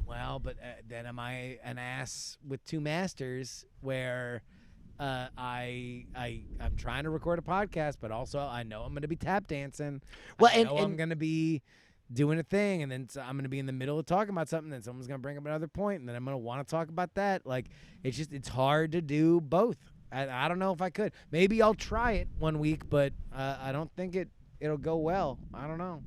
well, but then am I an ass with two masters where I'm trying to record a podcast, but also I know I'm going to be tap dancing. Well, I and- know I'm going to be doing a thing, and then I'm going to be in the middle of talking about something, then someone's going to bring up another point, and then I'm going to want to talk about that. Like, it's hard to do both. I don't know if I could. Maybe I'll try it one week, but I don't think it'll go well. I don't know.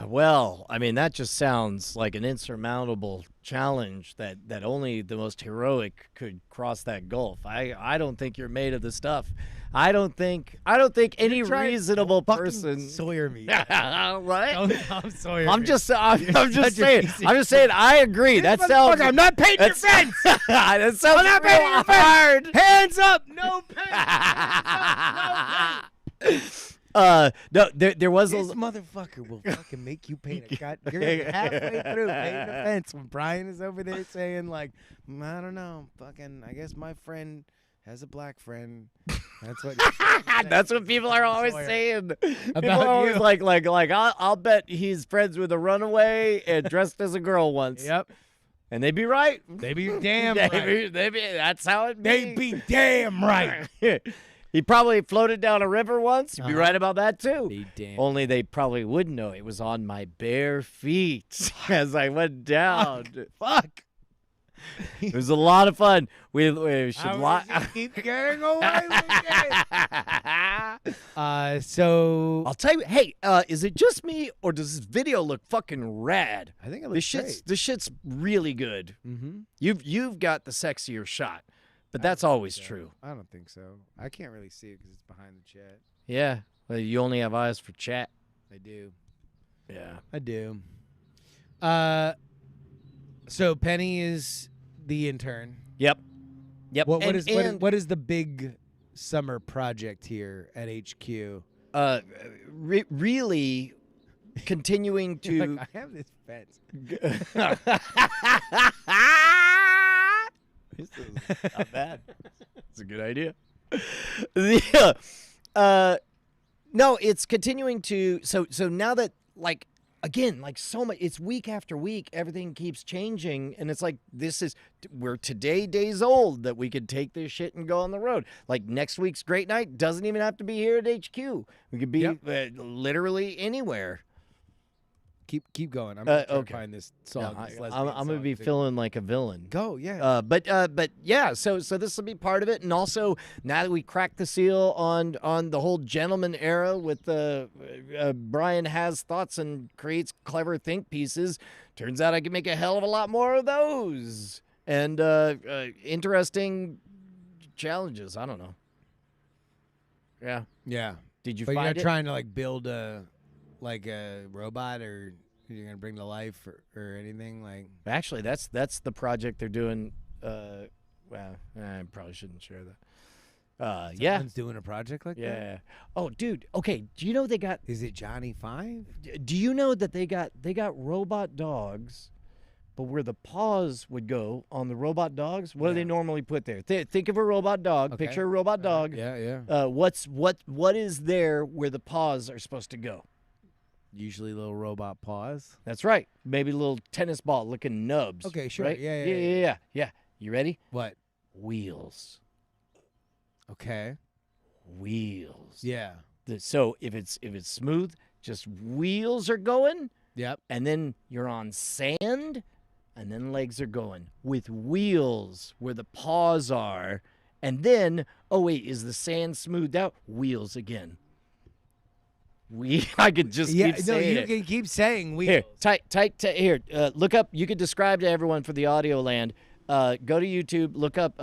Well, I mean, that just sounds like an insurmountable challenge that only the most heroic could cross that gulf. I don't think you're made of the stuff. I don't think any reasonable person. Sawyer me. What? I'm Sawyer. I'm me. just such a saying. piece of I'm just saying. I agree. That sounds. Motherfucker, I'm not paying your fence. That sounds I'm not real paying your hard. fence. Hands up, no pay. Hands up, no pay. No, there was This a. motherfucker will fucking make you pay the cut. You're halfway through paying the fence when Brian is over there saying like, I don't know, fucking. I guess my friend has a black friend. That's what. That's what people are always Sawyer. saying. People About are always you. like, I'll bet he's friends with a runaway and dressed as a girl once. Yep. And they'd be right. They be damn They right. be, that's how it They be damn right. He probably floated down a river once. You'd be Uh-huh. right about that too. Be damn. Only they probably wouldn't know it was on my bare feet as I went down. Fuck. It was a lot of fun. We should I wish you keep getting away with it. So I'll tell you. Hey, is it just me or does this video look fucking rad? I think it This shit's really good. Mm-hmm. You've got the sexier shot, but that's always true. I don't think so. I can't really see it because it's behind the chat. Yeah. Well, you only have eyes for chat. I do. Yeah. I do. So Penny is the intern. Yep. What And- is the big summer project here at HQ? Really continuing to. Like, I have this fence. This is not bad. It's a good idea. Yeah. No, it's continuing to. So now that like again, like so much, it's week after week, everything keeps changing, and it's like we're today days old that we could take this shit and go on the road. Like next week's Great Night doesn't even have to be here at HQ. We could be literally anywhere. Keep going. I'm gonna try okay. to find this song. No, this I'm lesbian gonna song be to- feeling like a villain. Go, yeah. But yeah, so this will be part of it, and also now that we cracked the seal on the whole gentleman era with Brian has thoughts and creates clever think pieces. Turns out I can make a hell of a lot more of those, and interesting challenges. I don't know. Yeah. Yeah. Did you But you're find not it? trying to like build a robot or you're gonna bring to life or anything like. Actually, that's the project they're doing. Well, I probably shouldn't share that. Yeah. Someone's doing a project like that. Yeah. Oh, dude. Okay. Do you know they got? Is it Johnny 5? Do you know that they got robot dogs, but where the paws would go on the robot dogs? What do they normally put there? Think of a robot dog. Okay. Picture a robot dog. Yeah. What is there where the paws are supposed to go? Usually little robot paws. That's right. Maybe little tennis ball looking nubs. Okay, sure. Right? Yeah. Yeah. You ready? What? Wheels. Okay. Wheels. Yeah. So if it's smooth, just wheels are going, Yep. and then you're on sand, and then legs are going with wheels where the paws are, and then is the sand smoothed out? Wheels again. I could just keep saying you it. can keep saying Here, wheels. here. Look up. You could describe to everyone for the audio land. Go to YouTube. Look up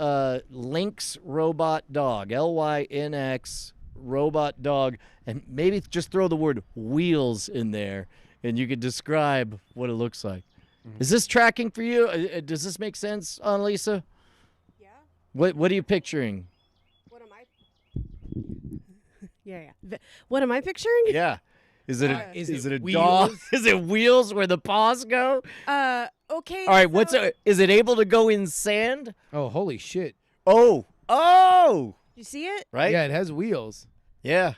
Lynx Robot Dog. LYNX Robot Dog, and maybe just throw the word wheels in there, and you could describe what it looks like. Mm-hmm. Is this tracking for you? Does this make sense, Annalisa? Yeah. What are you picturing? What am I? Yeah. What am I picturing? Yeah. Is it Is it it a dog? wheels? Is it wheels where the paws go? Okay. All right. so- Is it able to go in sand? Oh, holy shit. Oh. You see it? Right. Yeah, it has wheels. Yeah.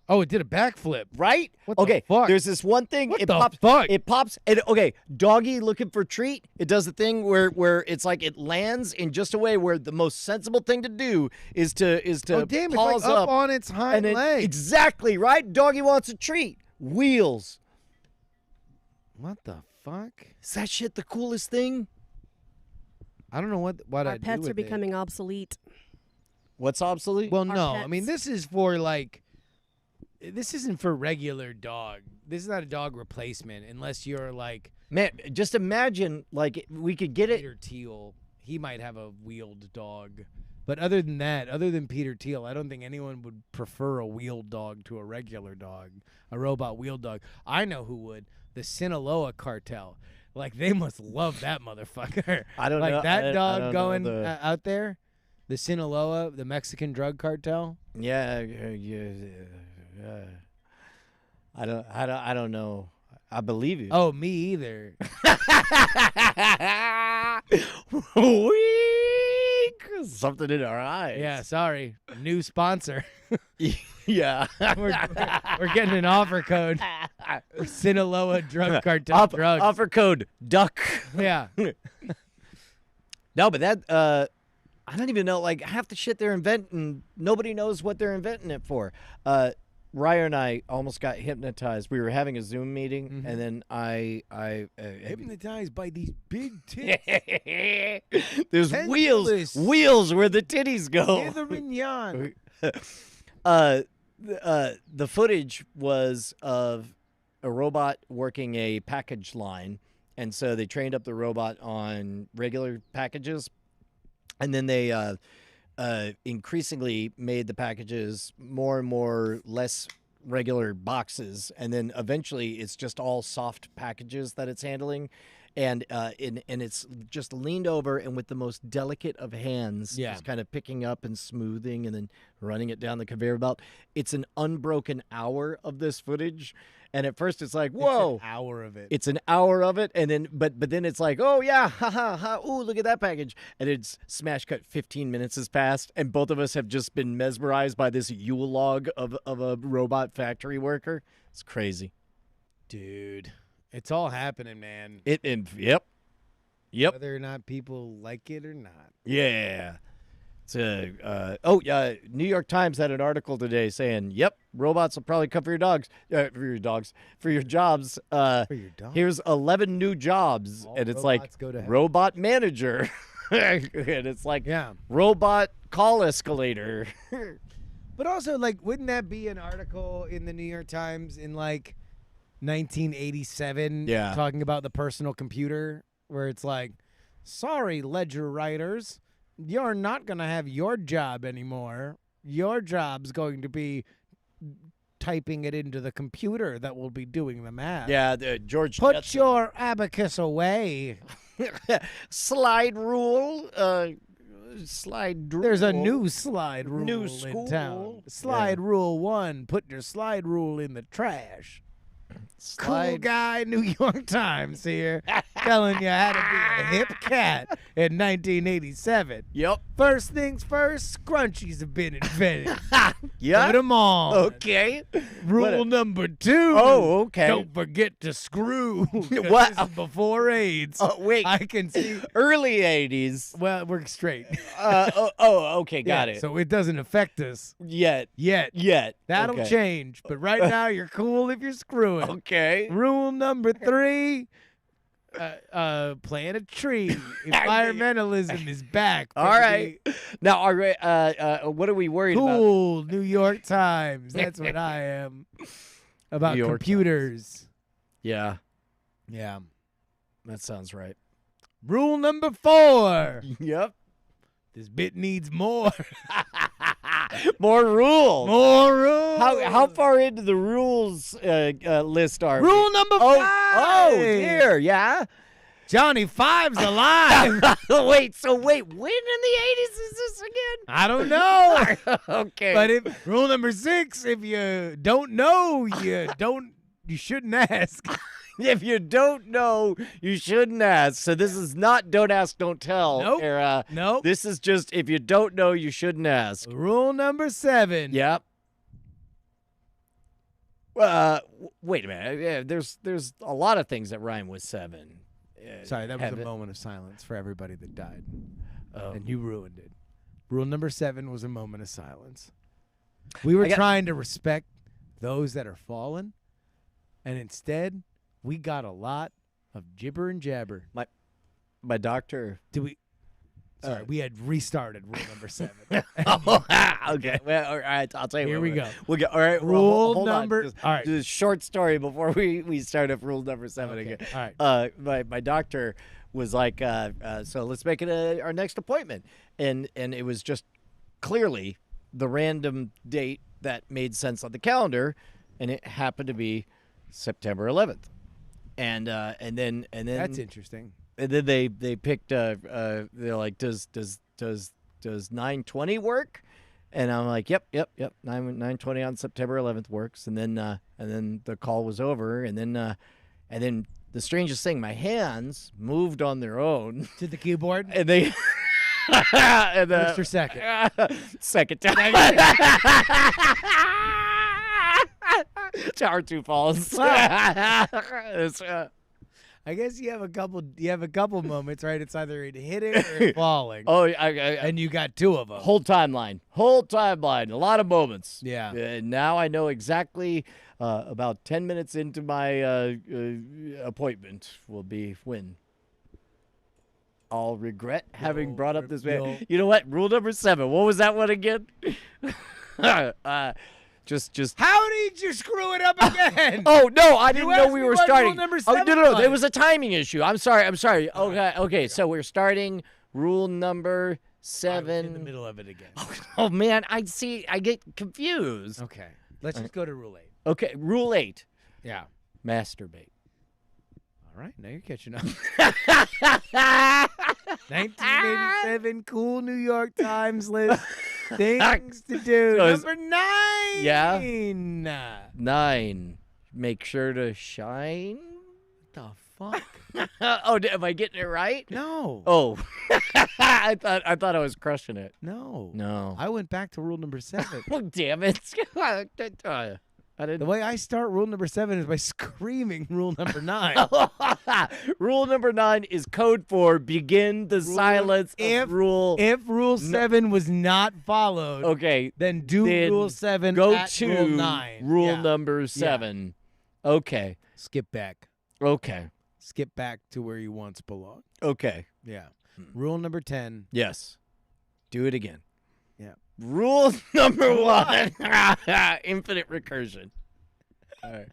Oh, it did a backflip. Right? What the Okay. fuck? There's this one thing. What it the pops. fuck? It pops. And okay, doggy looking for treat. It does the thing where it's like it lands in just a way where the most sensible thing to do is to Oh, damn, it's paws like up on its hind and legs. exactly right. Doggy wants a treat. Wheels. What the fuck? Is that shit the coolest thing? I don't know what Our I do pets with are it. becoming obsolete. What's obsolete? Well, our no. I mean, pets. this is for like. This isn't for regular dog. This is not a dog replacement unless you're like Man, just imagine like we could get it. Peter Thiel. He might have a wheeled dog. But other than that, other than Peter Thiel, I don't think anyone would prefer a wheeled dog to a regular dog, a robot wheeled dog. I know who would. The Sinaloa cartel. Like, they must love that motherfucker. I don't like know. that I dog don't know going the- out there. The Sinaloa, the Mexican drug cartel. Yeah. I don't know. I believe you. Oh, me either. Weak. Something in our eyes. Yeah, sorry. New sponsor. Yeah. We're getting an offer code for Sinaloa drug cartel drugs. Offer code duck. Yeah. No, but that I don't even know. Like half the shit they're inventing, nobody knows what they're inventing it for. Ryer and I almost got hypnotized. We were having a Zoom meeting, and then I Hypnotized by these big tits. there's Pendulous. wheels where the titties go. Near the mignon. The footage was of a robot working a package line, and so they trained up the robot on regular packages, and then they increasingly made the packages more and more less regular boxes, and then eventually it's just all soft packages that it's handling. And it's just leaned over and with the most delicate of hands, Yeah. just kind of picking up and smoothing and then running it down the conveyor belt. It's an unbroken hour of this footage, and at first it's like, whoa, It's an hour of it. it's an hour of it, and then but then it's like, oh yeah, ha ha ha, ooh, look at that package, and it's smash cut. 15 minutes has passed, and both of us have just been mesmerized by this Yule log of a robot factory worker. It's crazy. Dude. It's all happening, man. Yep. Whether or not people like it or not. Yeah. It's New York Times had an article today saying, "Yep, robots will probably come for your jobs. For your dog. Here's 11 new jobs, All and it's like robots go to hell. robot manager, and it's like robot call escalator." But also, like, wouldn't that be an article in the New York Times in like 1987? Yeah. Talking about the personal computer, where it's like, sorry, ledger writers, you're not going to have your job anymore. Your job's going to be typing it into the computer that will be doing the math. Yeah, George. Put Jetson. your abacus away. Slide rule. Slide rule. There's a new slide rule New in school. town. Slide rule 1, put your slide rule in the trash. Cool guy, New York Times here, telling you how to be a hip cat in 1987. Yep. First things first, scrunchies have been invented. Yeah. Put them on. Okay. Rule number 2. Oh, okay. Don't forget to screw. 'Cause What? This is before AIDS. Oh, wait. I can see. Early 80s. Well, we're straight. Okay, got Yeah, it. So it doesn't affect us Yet. yet. That'll Okay. change. But right now, you're cool if you're screwing. Okay. Rule number 3, plant a tree. Environmentalism is back. All right. baby. Now, what are we worried about? Cool, New York Times. That's what I am. About New York computers. Yeah, Yeah. that sounds right. Rule number 4. Yep. This bit needs more. More rules. More rules. How far into the rules list are we? Rule number 5. Oh dear, yeah. Johnny Five's alive. wait, when in the 80s is this again? I don't know. Okay. But if rule number 6, if you don't know, you shouldn't ask. if you don't know, you shouldn't ask. So this is not don't ask, don't tell Nope. era. Nope. This is just if you don't know, you shouldn't ask. Rule number 7. Yep. Wait a minute. Yeah, there's a lot of things that rhyme with 7. Sorry, that was Have a it- moment of silence for everybody that died. Oh. And you ruined it. Rule number 7 was a moment of silence. We were I got- trying to respect those that are fallen, and instead, we got a lot of gibber and jabber. My doctor. Did we? Sorry, we had restarted rule number 7. Okay. Well, all right. I'll tell you. Here what we we're go. gonna- We'll get. All right. well, Rule hold on. number. Just All right. a short story before we start up rule number 7 Okay, again. all right. My doctor was like, so let's make it our next appointment, and it was just clearly the random date that made sense on the calendar, and it happened to be September 11th, and then That's interesting. and then they picked they're like does 9/20 work? And I'm like, yep, 9/20 on September 11th works. And then the call was over, and then the strangest thing, my hands moved on their own, To the keyboard. and they and Mr. Second. second time. Tower 2 falls. It's, I guess you have a couple moments, right? It's either it hit it or it falling. oh, And you got 2 of them. whole timeline, a lot of moments. Yeah. Now I know exactly. About 10 minutes into my appointment will be when I'll regret having brought up this man. You know what? Rule number 7. What was that one again? Just. How did you screw it up again? Oh no! I didn't know asked we me were what starting. rule number Oh 7 no! There was. was a timing issue. I'm sorry. Okay. So we're starting rule number I was 7. in the middle of it again. Oh man, I get confused. Okay. Let's just go to rule 8. Okay, rule 8. Yeah. Masturbate. All right. Now you're catching up. 1987 cool New York Times list. Things to do. So is- Number 9. Yeah? 9. Make sure to shine. What the fuck? Oh, am I getting it right? No. Oh, I thought I was crushing it. No. No. I went back to rule number 7. Oh, damn it. I The didn't. way I start rule number 7 is by screaming rule number 9. Rule number 9 is code for begin the silence of rule. If rule 7 was not followed, Okay, then do then rule 7 go at to rule 9. rule Yeah. number 7. Okay, Skip back. okay, Skip back to where you once belonged. okay. Yeah. Rule number 10. Yes. Do it again. Yeah. Rule number 1. Infinite recursion. All right.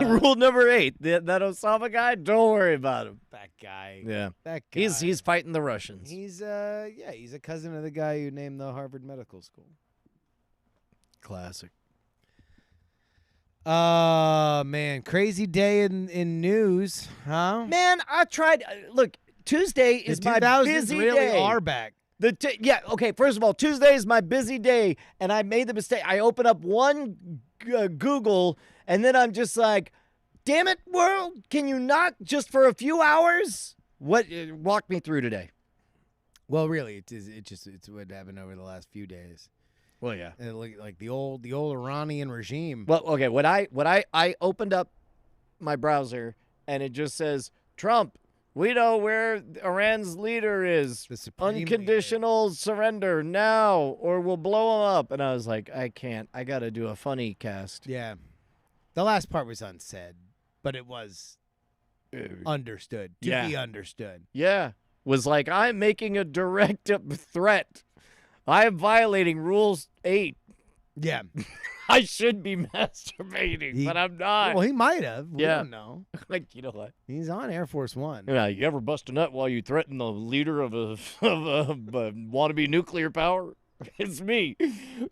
Rule number 8. That Osama guy, don't worry about him. That guy. Yeah. That guy. He's fighting the Russians. He's a cousin of the guy who named the Harvard Medical School. Classic. Man, crazy day in news, huh? Man, I tried. Look, Tuesday is the my 2000s busy really day. are back. Yeah, okay, first of all, Tuesday is my busy day, and I made the mistake. I open up one Google, and then I'm just like, damn it, world, can you not just for a few hours? What? Walk me through today. Well, really, it's what happened over the last few days. Well, yeah. Like the old Iranian regime. Well, okay, what I opened up my browser, and it just says, Trump, we know where Iran's leader is. The supreme Unconditional surrender now, or we'll blow him up. And I was like, I can't. I got to do a funny cast. Yeah. The last part was unsaid, but it was understood. To Yeah. be understood. Yeah. Was like, I'm making a direct threat. I am violating Rules 8. Yeah. I should be masturbating, but I'm not. Well, he might have. We Yeah. don't know. Like, you know what? He's on Air Force One. Yeah, you ever bust a nut while you threaten the leader of a wannabe nuclear power? It's me,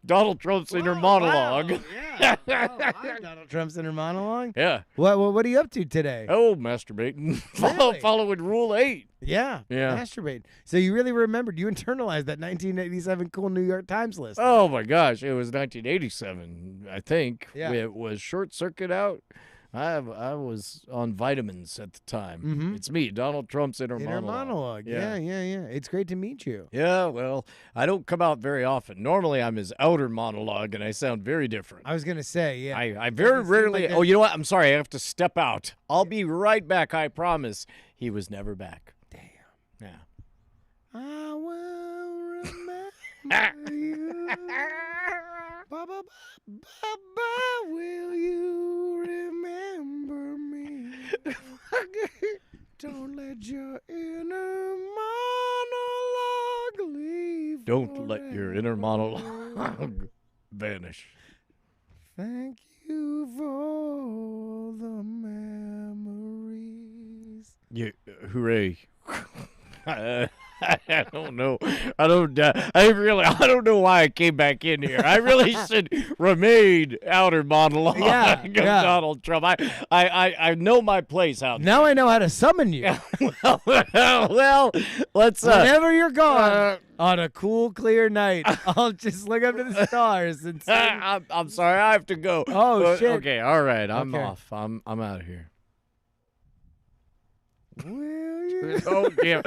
Donald Trump's inner monologue. Yeah. Hi, Donald Trump's inner monologue. Yeah. What are you up to today? Oh, masturbating. Really? Following Rule 8. Yeah. Yeah. Masturbate. So you really remembered. You internalized that 1987 cool New York Times list. Oh, my gosh. It was 1987, I think. Yeah. It was short circuit out. I was on vitamins at the time. Mhm. It's me, Donald Trump's inner Inner monologue. monologue. Yeah. It's great to meet you. Yeah, well, I don't come out very often. Normally, I'm his outer monologue, and I sound very different. I was gonna say, yeah. I very Doesn't seem rarely. like Oh, you know what? I'm sorry. I have to step out. I'll be right back. I promise. He was never back. Damn. Yeah. I will remember you. Ba-ba-ba, ba-ba, will you remember me? Don't let your inner monologue leave. Don't let your inner forever. monologue vanish. Thank you for the memories. Yeah, hooray. I don't know. I don't know why I came back in here. I really should remain outer monologue Yeah, of yeah. Donald Trump. I know my place out Now I know how to summon you. there. well, let's Whenever you're gone on a cool, clear night, I'll just look up to the stars and say, I'm sorry, I have to go. Oh, shit. Okay, all right, I'm Okay. off. I'm out of here. "Will you?" Oh, damn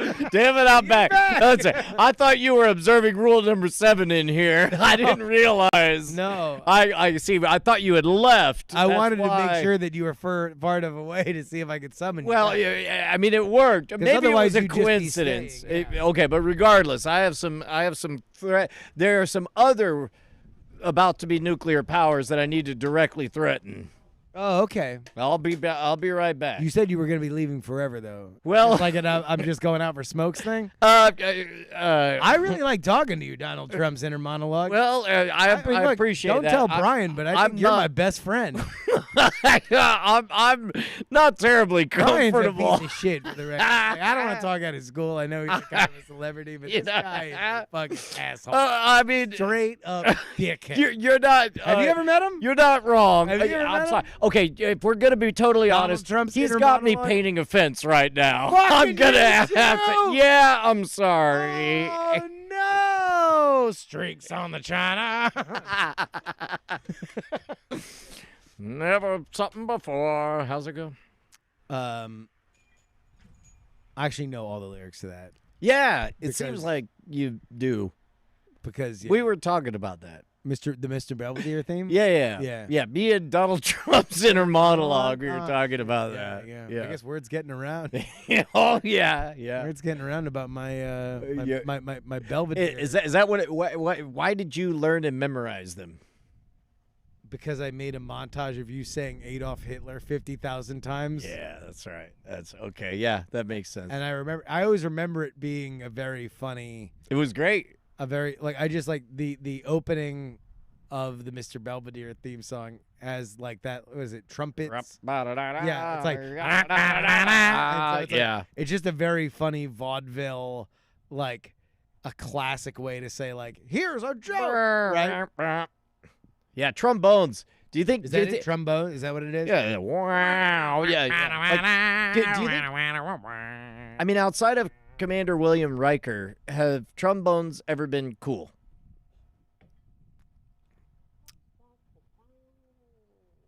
it, I'm back. That's it. I thought you were observing rule number 7 in here. I didn't realize. No. I see. I thought you had left. I That's wanted to why. make sure that you were far enough away to see if I could summon you. Well, back. yeah, I mean, it worked. Maybe it otherwise was a you'd just be coincidence. staying, Okay, but regardless, I have some threat. There are some other about to be nuclear powers that I need to directly threaten. Oh, okay. I'll be right back. You said you were going to be leaving forever, though. Well- It's like I'm just going out for smokes thing. I I really like talking to you, Donald Trump's inner monologue. well, I mean, look, appreciate don't that. tell Brian, but I I'm think you're my not- best friend. I'm not terribly Brian's a comfortable. piece of shit for the record. Like, I don't want to talk out of school. I know he's kind of a celebrity, but You this know. guy is a fucking asshole. I mean, Straight up dickhead. you're not. Have you ever met him? You're not wrong. Have you ever I'm met sorry. him? Okay, if we're gonna be totally Donald honest, Trump's he's inner got me monologue? painting a fence right now. Fucking I'm gonna yes, have you to. do. Yeah, I'm sorry. Oh no! Streaks on the China. Never something before. How's it go? I actually know all the lyrics to that Yeah, it Because- seems like you do. because We were talking about that. the Mr. Belvedere theme? Yeah. Me and Donald Trump's inner monologue. We were talking about that. Yeah. I guess word's getting around. Oh yeah. Word's getting around about my Yeah. my Belvedere. Is that what? Why did you learn and memorize them? Because I made a montage of you saying Adolf Hitler 50,000 times. Yeah, that's right. That's okay. Yeah, that makes sense. And I always remember it being a very funny, It was great. I just like the opening of the Mr. Belvedere theme song has like that, what is it, trumpets? Yeah, it's like, yeah. It's just a very funny vaudeville, like a classic way to say like, here's a joke, right? Yeah, trombones. Do you think? Is that it? Trombone? Is that what it is? Yeah. Wow. Yeah. Do you think? I mean, outside of Commander William Riker, have trombones ever been cool?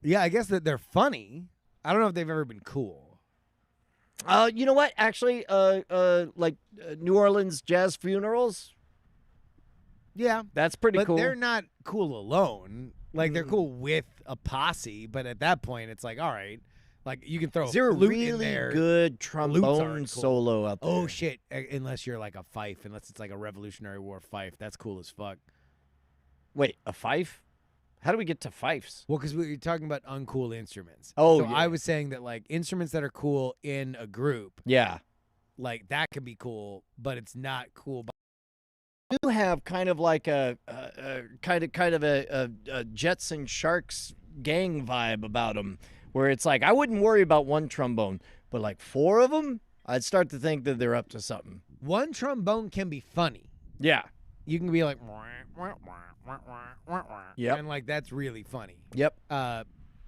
Yeah, I guess that they're funny. I don't know if they've ever been cool. You know what? Actually, New Orleans jazz funerals. Yeah, That's pretty but cool. they're not cool alone. Like they're cool with a posse, but at that point, it's like, all right, like you can throw Is there a flute in really there. good aren't trombone cool. solo out there? Oh shit! Unless you're like a fife, unless it's like a Revolutionary War fife, that's cool as fuck. Wait, a fife? How do we get to fifes? Well, because we were talking about uncool instruments. Oh, so yeah. I was saying that like instruments that are cool in a group, Yeah. like that can be cool, but it's not cool. Do have kind of like a Jets and Sharks gang vibe about them, where it's like I wouldn't worry about one trombone, but like four of them, I'd start to think that they're up to something. One trombone can be funny. Yeah. You can be like, Yep. and like that's really funny. Yep. I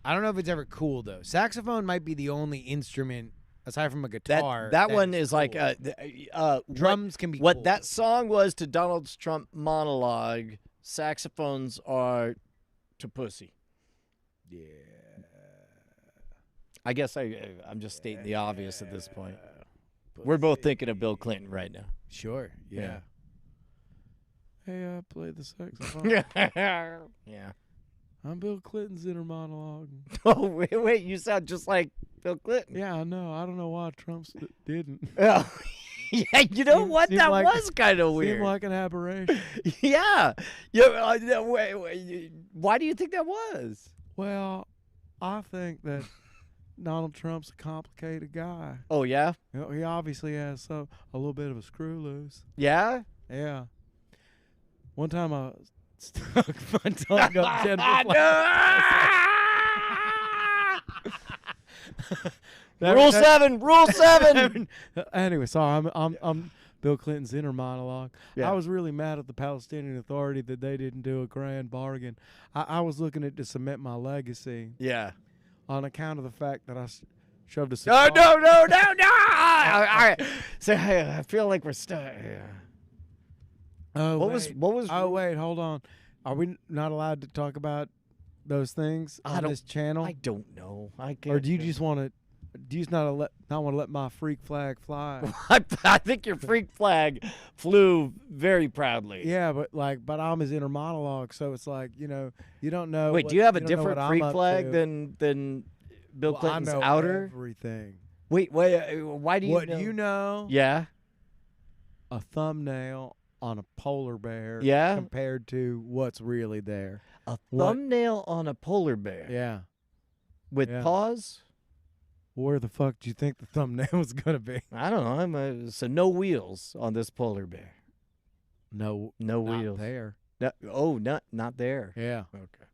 don't know if it's ever cool though. Saxophone might be the only instrument aside from a guitar. That one is is like cool. Drums can be what cool. that song was to Donald Trump monologue. Saxophones are to pussy. Yeah. I guess I'm just stating the obvious at this point. We're both thinking of Bill Clinton right now. Sure. Yeah. Hey, I played the saxophone. Yeah. I'm Bill Clinton's inner monologue. Oh wait, you sound just like Bill Clinton. Yeah, I know. I don't know why Trump didn't. Oh, yeah, you know what? Seemed That like- was kind of weird. Seemed like an aberration. Yeah. Yeah. Wait, why do you think that was? Well, I think that Donald Trump's a complicated guy. Oh yeah. You know, he obviously has a little bit of a screw loose. Yeah. Yeah. One time I stuck my tongue up Jennifer. Rule 7. Rule 7. Anyway, sorry, I'm Bill Clinton's inner monologue. Yeah. I was really mad at the Palestinian Authority that they didn't do a grand bargain. I was looking at to cement my legacy Yeah. on account of the fact that I shoved a No. cigar. All right. So I feel like we're stuck. Yeah. Oh, What wait. was? Oh wait, hold on. Are we not allowed to talk about those things I on don't- this channel? I don't know. I can't. Or do you just want to? Do you just not want to let my freak flag fly? I think your freak flag flew very proudly. Yeah, but I'm his inner monologue, so it's like you don't know. Wait, what- do you have a don't know different what I'm freak up flag to. than Bill Well, Clinton's I know outer? everything. Wait. Why do you What know? do you know? Yeah. A thumbnail on a polar bear. Yeah? Compared to what's really there. A What? thumbnail on a polar bear. Yeah. With Yeah. paws? Where the fuck do you think the thumbnail was gonna be? I don't know. So no wheels on this polar bear. No, No not wheels. there. Not there. Yeah. Okay.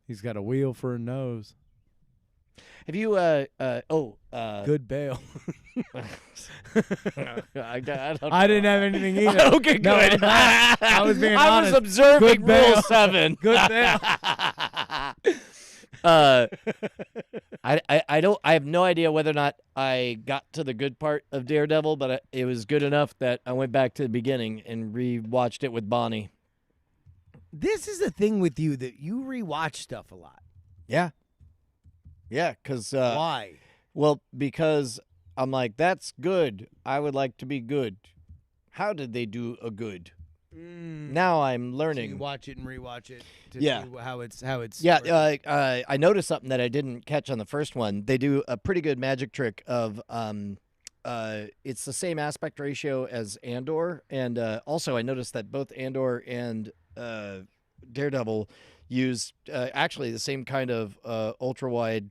He's got a wheel for a nose. Have you Good bail. I don't I didn't know. have anything either. Okay, No, good. I was being honest. observing Good bail. Rule 7. Good bail. I have no idea whether or not I got to the good part of Daredevil, but it was good enough that I went back to the beginning and rewatched it with Bonnie. This is the thing with you that you rewatch stuff a lot. Yeah. Yeah, because Why? well, because I'm like, that's good. I would like to be good. How did they do a good? Now I'm So you learning. watch it and rewatch it to Yeah. see how it's Yeah, working. I noticed something that I didn't catch on the first one. They do a pretty good magic trick of it's the same aspect ratio as Andor, and also I noticed that both Andor and Daredevil use actually the same kind of ultra wide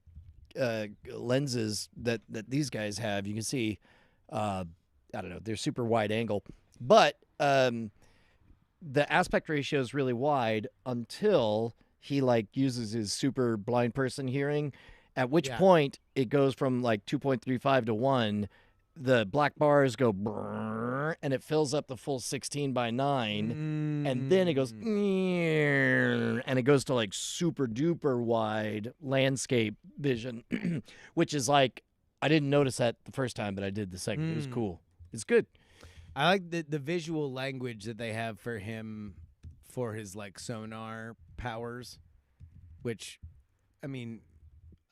lenses that these guys have. You can see, I don't know, they're super wide angle, but the aspect ratio is really wide until he like uses his super blind person hearing, at which Yeah. point it goes from like 2.35 to 1. The black bars go brrrr, and it fills up the full 16 by 9, and then it goes and it goes to like super duper wide landscape vision, which is like I didn't notice that the first time, but I did the second. It was cool. It's good. I like the visual language that they have for him for his like sonar powers, which, I mean,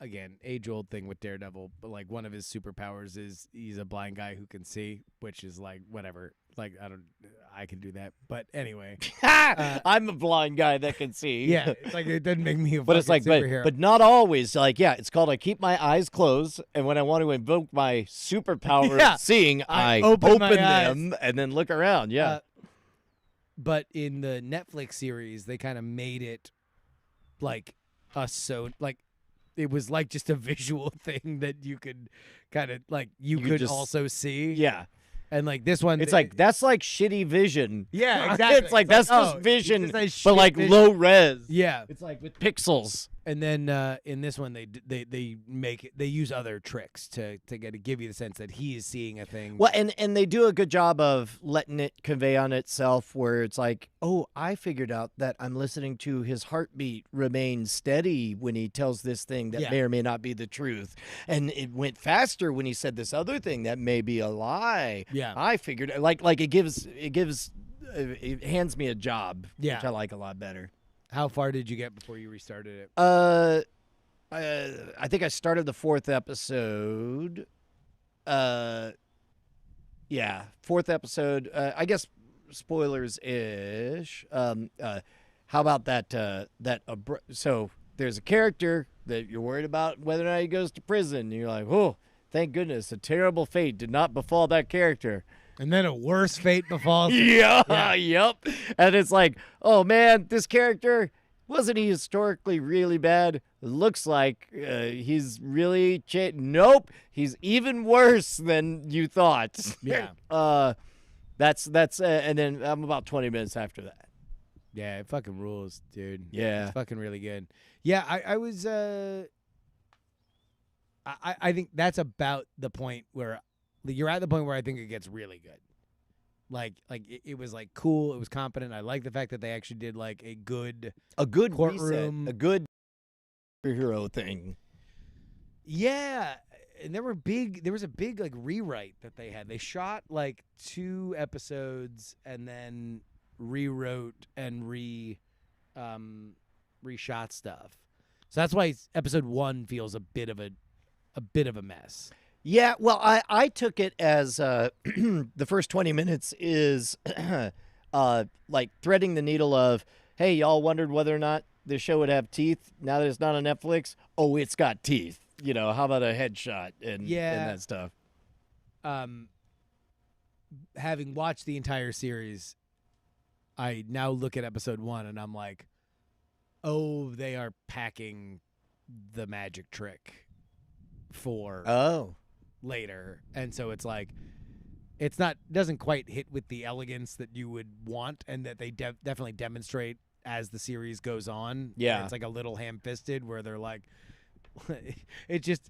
again, age-old thing with Daredevil, but like one of his superpowers is he's a blind guy who can see, which is like whatever. Like I can do that, but anyway, I'm a blind guy that can see. yeah, it's like it doesn't make me a But it's like, superhero. but not always. Like, yeah, it's called I keep my eyes closed, and when I want to invoke my superpower Yeah, of seeing, I open my them and then look around. Yeah. But in the Netflix series, they kind of made it like like it was like just a visual thing that you could kind of like you could could just- also see. yeah. And like this one, It's like, that's like shitty vision. yeah, exactly. It's like, that's just oh, vision, it's just but shit like vision. low res. Yeah, It's like with pixels. and then in this one, they make it, they use other tricks to give you the sense that he is seeing a thing. Well, and they do a good job of letting it convey on itself where it's like, oh, I figured out that I'm listening to his heartbeat remain steady when he tells this thing that Yeah. may or may not be the truth. And it went faster when he said this other thing that may be a lie. Yeah. I figured like it hands me a job, Yeah. which I like a lot better. How far did you get before you restarted it? I think I started the 4th episode. Yeah, 4th episode. I guess spoilers ish. How about that? So there's a character that you're worried about whether or not he goes to prison. And you're like, oh, thank goodness, a terrible fate did not befall that character. And then a worse fate befalls. him. Yeah, yep. And it's like, oh man, this character, wasn't he historically really bad? Looks like he's really nope, he's even worse than you thought. Yeah. That's and then I'm about 20 minutes after that. Yeah, it fucking rules, dude. Yeah. It's fucking really good. Yeah, I was I think that's about the point where you're at the point where I think it gets really good. Like it was like cool, it was competent. I like the fact that they actually did like a good reset, courtroom. a good superhero thing. Yeah, and there was a big like rewrite that they had. They shot like 2 episodes and then rewrote and reshot stuff. So that's why episode 1 feels a bit of a mess. Yeah, well, I took it as the first 20 minutes is like threading the needle of, hey, y'all wondered whether or not this show would have teeth. Now that it's not on Netflix, oh, it's got teeth. You know, how about a headshot and that stuff? Having watched the entire series, I now look at episode 1 and I'm like, oh, they are packing the magic trick for later. And so it's like doesn't quite hit with the elegance that you would want and that they definitely demonstrate as the series goes on. Yeah. It's like a little ham-fisted where they're like it's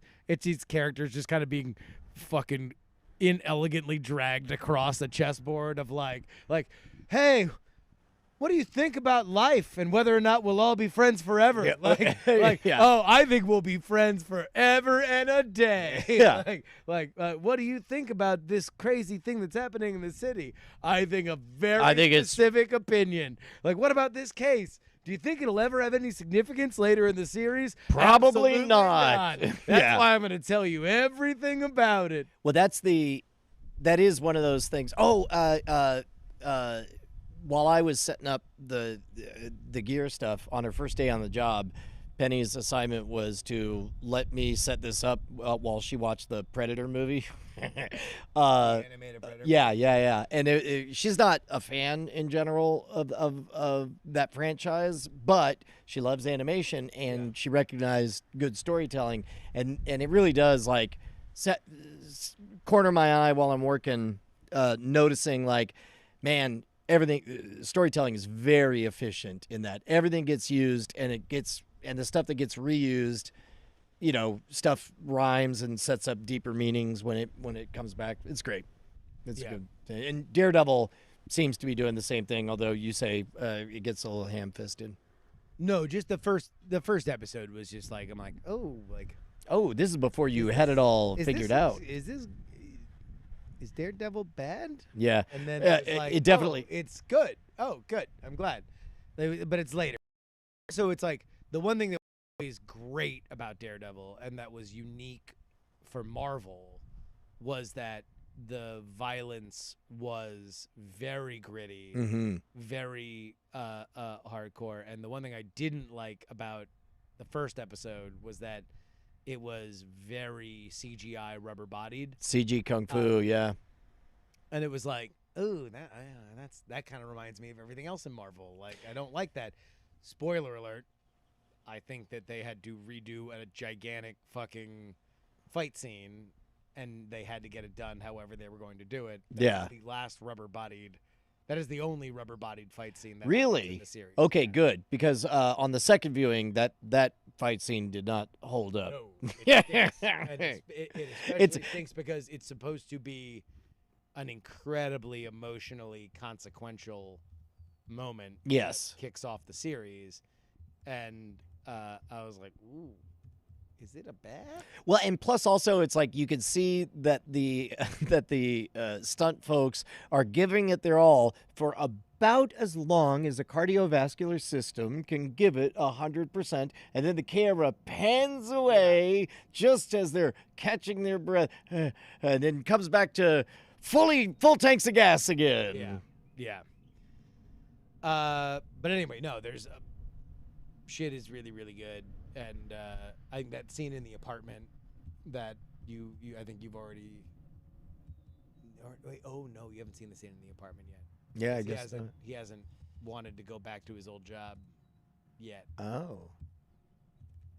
these characters just kind of being fucking inelegantly dragged across a chessboard of like, hey, what do you think about life and whether or not we'll all be friends forever? Yeah. Yeah. Oh, I think we'll be friends forever and a day. Yeah. What do you think about this crazy thing that's happening in the city? I think a very it's- specific opinion. Like, what about this case? Do you think it'll ever have any significance later in the series? Probably Absolutely not. That's Yeah. why I'm going to tell you everything about it. Well, that is one of those things. Oh, while I was setting up the gear stuff on her first day on the job, Penny's assignment was to let me set this up while she watched the Predator movie. Animated Predator. Yeah. And she's not a fan in general of that franchise, but she loves animation and she recognized good storytelling, and it really does like corner my eye while I'm working, noticing like, man, everything storytelling is very efficient in that everything gets used, and the stuff that gets reused, stuff rhymes and sets up deeper meanings when it comes back. It's great. It's good. And Daredevil seems to be doing the same thing, although you say it gets a little ham-fisted. No, just the first episode was just like, I'm like, Oh, this is before you had it all figured out. Is Daredevil bad? Yeah. And then I was like, it definitely. it's good. Oh, good. I'm glad. But it's later. So it's like the one thing that was great about Daredevil and that was unique for Marvel was that the violence was very gritty, very hardcore. And the one thing I didn't like about the first episode was that it was very CGI rubber bodied. CG Kung Fu, yeah. And it was like, oh, that kind of reminds me of everything else in Marvel. Like, I don't like that. Spoiler alert. I think that they had to redo a gigantic fucking fight scene, and they had to get it done however they were going to do it. That is the last rubber-bodied. That is the only rubber-bodied fight scene that happens in the series. Okay, good. Because on the second viewing, that fight scene did not hold up. No, it stinks. And it especially stinks because it's supposed to be an incredibly emotionally consequential moment. Yes. That kicks off the series. And I was like, ooh, is it a bad? Well, and plus also it's like you can see that the stunt folks are giving it their all for about as long as a cardiovascular system can give it 100%, and then the camera pans away just as they're catching their breath, and then comes back to full tanks of gas again. Yeah. But anyway, no, there's shit is really, really good. And I think that scene in the apartment that you I think you've already. Wait, oh no, you haven't seen the scene in the apartment yet. Yeah, I guess he hasn't wanted to go back to his old job yet.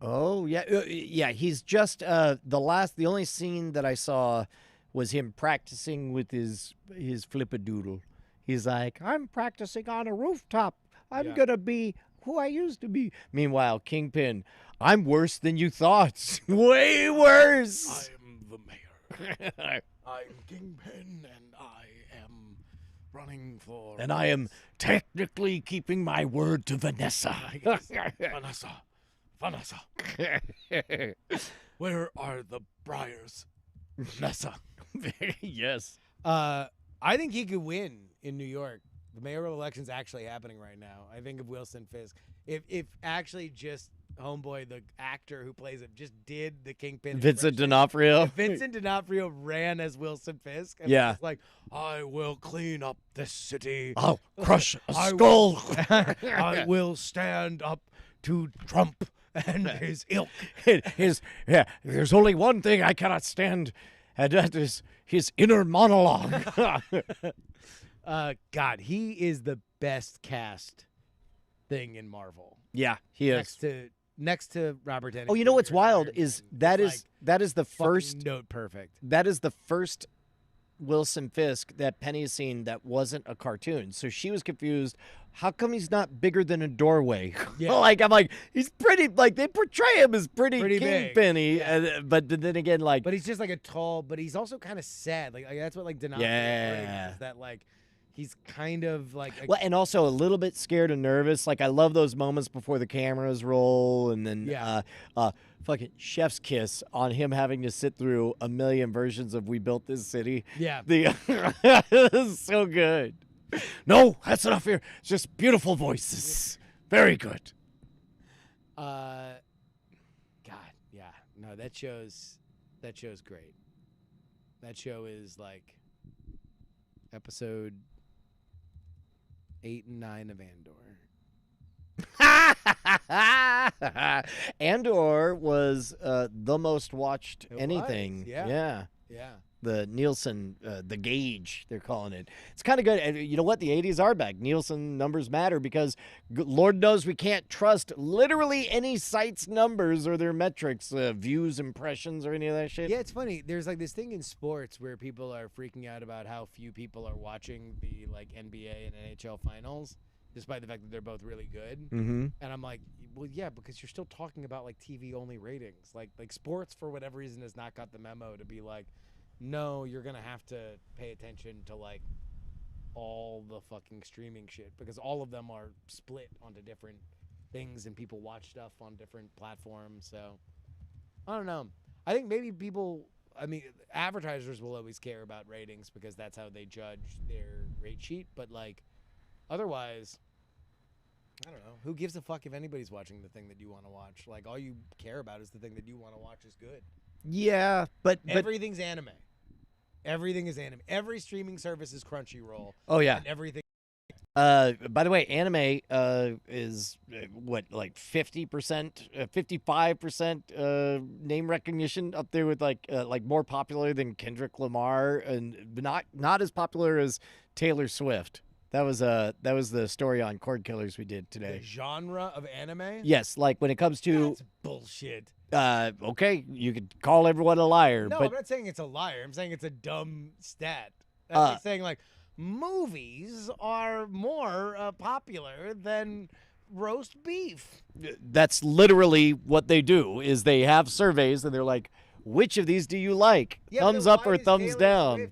Oh yeah. He's just the only scene that I saw was him practicing with his flippadoodle. He's like, I'm practicing on a rooftop. I'm gonna be who I used to be. Meanwhile, Kingpin, I'm worse than you thought. Way worse. I'm the mayor. I'm Kingpin, and I am running for. And I am technically keeping my word to Vanessa. Vanessa. Where are the briars? Vanessa. Yes. I think he could win in New York. The mayoral election's actually happening right now. I think of Wilson Fisk. If actually just homeboy, the actor who plays it, just did the Kingpin. Vincent D'Onofrio. If Vincent D'Onofrio ran as Wilson Fisk. And was like, I will clean up this city. I'll crush a skull. I will stand up to Trump and his ilk. There's only one thing I cannot stand, and that is his inner monologue. God, he is the best cast thing in Marvel. Yeah, he is. Next to Robert Downey. Oh, you know what's Jr. wild is that is the first note perfect. That is the first Wilson Fisk that Penny has seen that wasn't a cartoon. So she was confused. How come he's not bigger than a doorway? Yeah. I'm like, he's pretty. Like they portray him as pretty Kingpin-y, yeah. But then again, like, but he's just like a tall. But he's also kind of sad. Like that's what like D'Onofrio is that like. He's kind of like well, and also a little bit scared and nervous. Like I love those moments before the cameras roll, and then fucking chef's kiss on him having to sit through a million versions of "We Built This City." Yeah, so good. No, that's enough here. It's just beautiful voices. Very good. God, yeah, no, that show's great. That show is like episode 8 and 9 of Andor. Andor was the most watched It anything. was, yeah. Yeah. Yeah. The Nielsen, the gauge, they're calling it. It's kind of good. And you know what? The 80s are back. Nielsen numbers matter because Lord knows we can't trust literally any site's numbers or their metrics, views, impressions, or any of that shit. Yeah, it's funny. There's like this thing in sports where people are freaking out about how few people are watching the like NBA and NHL finals, despite the fact that they're both really good. Mm-hmm. And I'm like, well, yeah, because you're still talking about like TV only ratings. Like sports for whatever reason has not got the memo to be like, no, you're gonna have to pay attention to like all the fucking streaming shit because all of them are split onto different things and people watch stuff on different platforms. So I don't know. I think maybe advertisers will always care about ratings because that's how they judge their rate sheet. But like, otherwise, I don't know. Who gives a fuck if anybody's watching the thing that you want to watch? Like, all you care about is the thing that you want to watch is good. Yeah, but Everything's anime. Everything is anime. Every streaming service is Crunchyroll. oh yeah. And everything. By the way, anime is what, like 50%, 55% name recognition, up there with like more popular than Kendrick Lamar, and not as popular as Taylor Swift. That was the story on Cord Killers we did today. The genre of anime? Yes, like when it comes to That's bullshit. okay, you could call everyone a liar, No, but I'm not saying it's a liar. I'm saying it's a dumb stat. That's like saying like movies are more popular than roast beef. that's literally what they do. Is they have surveys and they're like, which of these do you like? Yeah, Thumbs but up why or is thumbs Taylor down?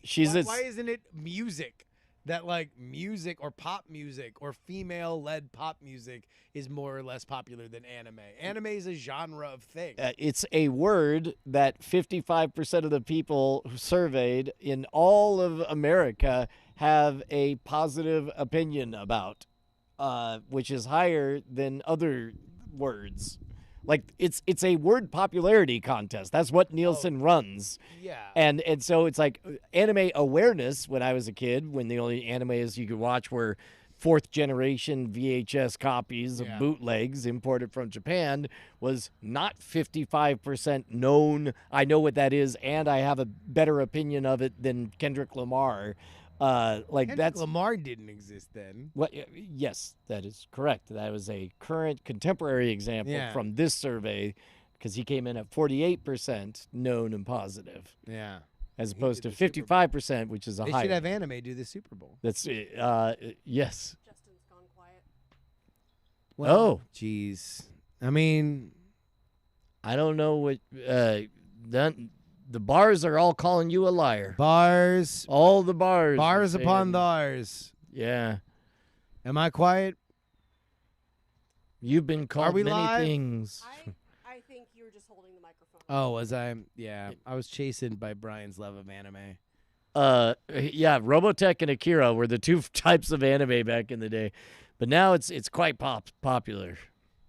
Swift- why isn't it music? That like music or pop music or female-led pop music is more or less popular than anime. Anime is a genre of thing. It's a word that 55% of the people who surveyed in all of America have a positive opinion about, which is higher than other words. Like it's a word popularity contest. That's what Nielsen runs. Yeah. And so it's like anime awareness when I was a kid, when the only animes you could watch were fourth generation VHS copies of bootlegs imported from Japan, was not 55% known. I know what that is, and I have a better opinion of it than Kendrick Lamar. Kendrick Lamar didn't exist then. What? Yes, that is correct. That was a current contemporary example from this survey, because he came in at 48% known and positive. Yeah. As opposed to 55%, which is a higher. They should have anime do the Super Bowl. That's yes. Justin's gone quiet. Oh, jeez. I mean, I don't know what. The bars are all calling you a liar. Bars. All the bars. Bars upon bars. Yeah. Am I quiet? You've been called many live? things. I think you were just holding the microphone. Oh, was I? Yeah. I was chastened by Brian's love of anime. Yeah, Robotech and Akira were the two types of anime back in the day, but now it's quite popular.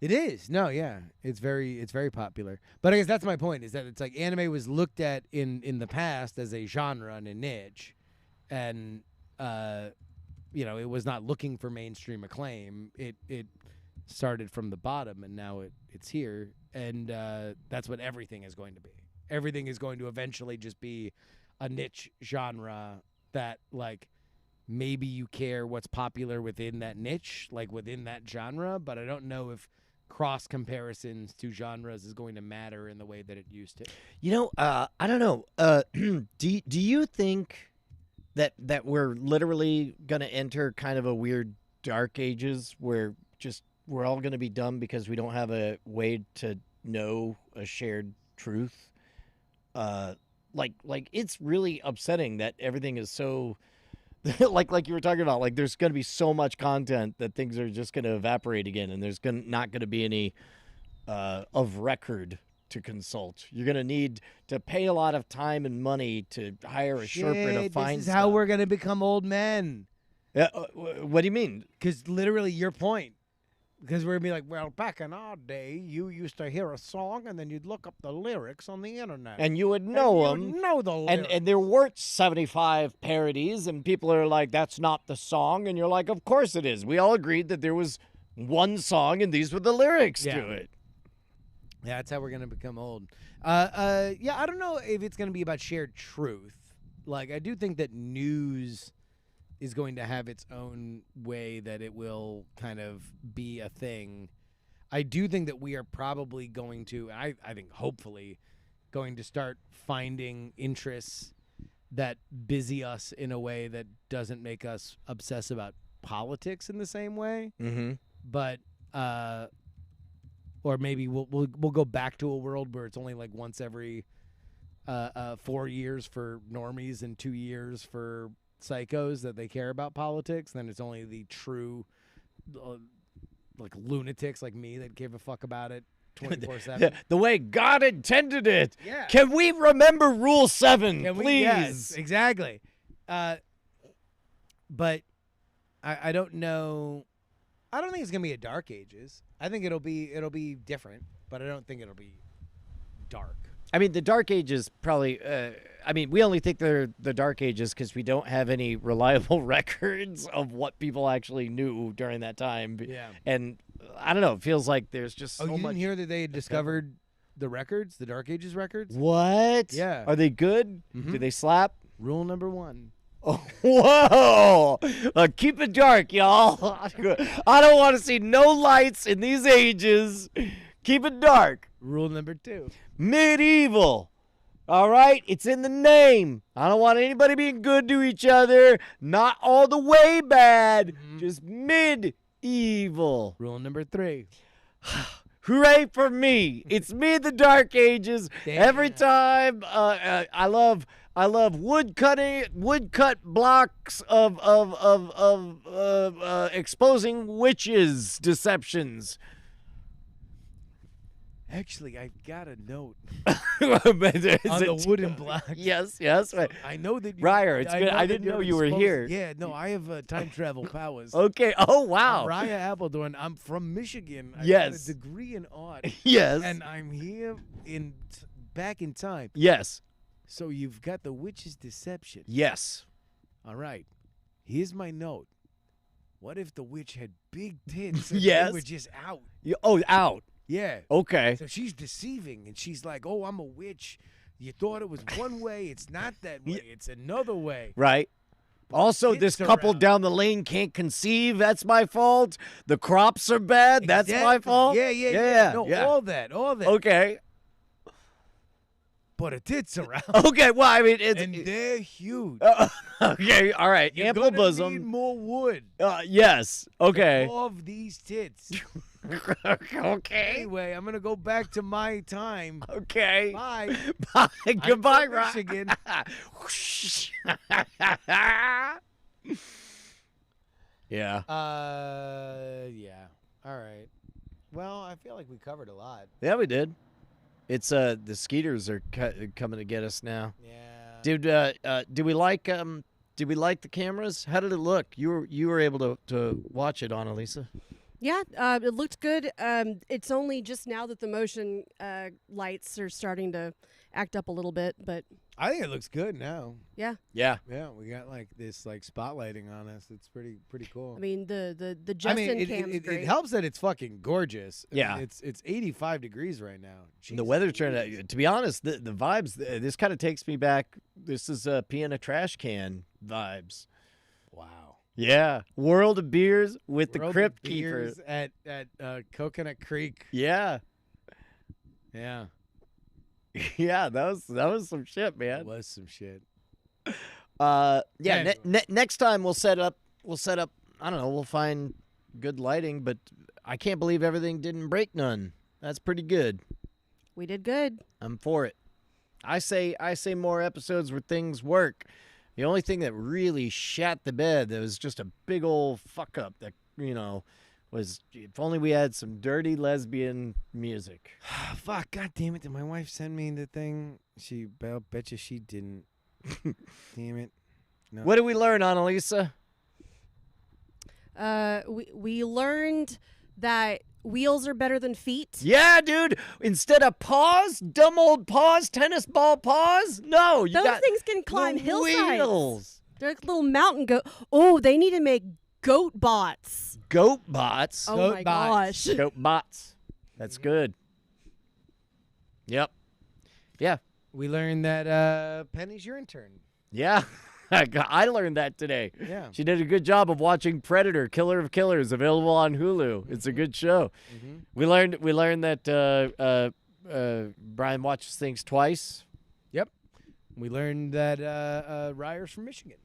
It is. No, yeah. It's very popular. But I guess that's my point, is that it's like anime was looked at in the past as a genre and a niche, and it was not looking for mainstream acclaim. It started from the bottom, and now it's here, and that's what everything is going to be. Everything is going to eventually just be a niche genre that, like, maybe you care what's popular within that niche, like within that genre, but I don't know if cross comparisons to genres is going to matter in the way that it used to. I don't know. Do you think that we're literally going to enter kind of a weird dark ages where just we're all going to be dumb because we don't have a way to know a shared truth? Like it's really upsetting that everything is so like you were talking about, like there's going to be so much content that things are just going to evaporate again, and there's not going to be any of record to consult. You're going to need to pay a lot of time and money to hire a Sherpa to find This is how we're going to become old men. What do you mean? Because literally your point, Because we're gonna be like, well, back in our day, you used to hear a song and then you'd look up the lyrics on the internet. And you would know And them. you'd know the lyrics. And there weren't 75 parodies, and people are like, that's not the song. And you're like, of course it is. We all agreed that there was one song, and these were the lyrics Yeah. to it. Yeah, that's how we're gonna become old. Yeah, I don't know if it's gonna be about shared truth. Like, I do think that news is going to have its own way that it will kind of be a thing. I do think that we are probably going to, I think hopefully, going to start finding interests that busy us in a way that doesn't make us obsess about politics in the same way. Mm-hmm. But or maybe we'll go back to a world where it's only like once every 4 years for normies and 2 years for psychos that they care about politics. Then it's only the true like lunatics like me that give a fuck about it 24/7. The way God intended it. Yeah. Can we remember Rule 7, Can we- please? yes, exactly. But I don't know. I don't think it's gonna be a Dark Ages. I think it'll be different, but I don't think it'll be dark. I mean, the Dark Ages probably, I mean, we only think they're the Dark Ages because we don't have any reliable records of what people actually knew during that time. Yeah. And I don't know, it feels like there's just Oh, so you much. didn't hear that they had discovered the records, the Dark Ages records? What? Yeah. Are they good? Mhm. Do they slap? Rule number 1. Oh, whoa! Keep it dark, y'all. I don't want to see no lights in these ages. Keep it dark. Rule number 2. Medieval. All right? It's in the name. I don't want anybody being good to each other. Not all the way bad. Just medieval. Rule number 3. Hooray for me. It's me, the Dark Ages. Damn. Every time I love woodcut blocks of exposing witches' deceptions. Actually, I got a note On on the wooden blocks. Yes. I know that you, Ryer, it's good. know I that didn't know you're you were exposed- here. Yeah, no, I have time travel powers. Okay. Oh, wow. I'm Raya Appledorn. I'm from Michigan. I Yes. got a degree in art. Yes. And I'm here back in time. Yes. So you've got the witch's deception. Yes. All right. Here's my note. What if the witch had big tits and Yes. they were just out? Oh, out. Yeah. Okay. So she's deceiving, and she's like, "Oh, I'm a witch. You thought it was one way. It's not that way. It's another way." Right. Also, this Tits couple around. down the lane can't conceive. That's my fault. The crops are bad. That's my Exactly. fault. Yeah. No, yeah. all that. Okay. But her tits are out, Okay. Well, I mean, it's and they're huge. okay. All right. You're Ample gonna bosom. need more wood. Yes. Okay. Of these tits. Okay. Anyway, I'm gonna go back to my time. Okay. Bye. Bye. I'm Goodbye, from Ryan. Michigan. Yeah. Yeah. All right. Well, I feel like we covered a lot. Yeah, we did. It's the Skeeters are coming to get us now. Yeah. Dude, do we like the cameras? How did it look? You were able to watch it, Annalisa. Yeah, it looked good. It's only just now that the motion lights are starting to act up a little bit, but I think it looks good now. yeah. Yeah. Yeah, we got like this like spotlighting on us. It's pretty cool. I mean, the I Justin mean, cam's it great. helps that it's fucking gorgeous. I Yeah. mean, it's 85 degrees right now. The weather Jesus turned Louise. out. To be honest, the vibes. This kind of takes me back. This is pee in a trash can vibes. Wow. Yeah. World of beers with the World of Crypt Beers Keeper. at Coconut Creek. Yeah. Yeah, Yeah. That was some shit, it man. was some shit. Yeah. Anyway. Next time we'll set up. I don't know. We'll find good lighting, but I can't believe everything didn't break none. That's pretty good. We did good. I'm for it. I say more episodes where things work. The only thing that really shat the bed that was just a big old fuck up that was if only we had some dirty lesbian music. Fuck, god damn it. Did my wife send me the thing? I'll bet you she didn't. Damn it. No. What did we learn, Annalisa? We learned that wheels are better than feet. Yeah, dude. Instead of paws, dumb old paws, tennis ball paws. No, you Those got things can climb the hillsides. wheels. They're like little mountain goat. Oh, they need to make goat bots. Goat bots. Oh Goat my bots. gosh. Goat bots. That's good. Yep. Yeah. We learned that Penny's your intern. Yeah. I learned that today. Yeah. She did a good job of watching Predator, Killer of Killers, available on Hulu. It's a good show. Mm-hmm. We learned that Brian watches things twice. We learned that Ryer's from Michigan.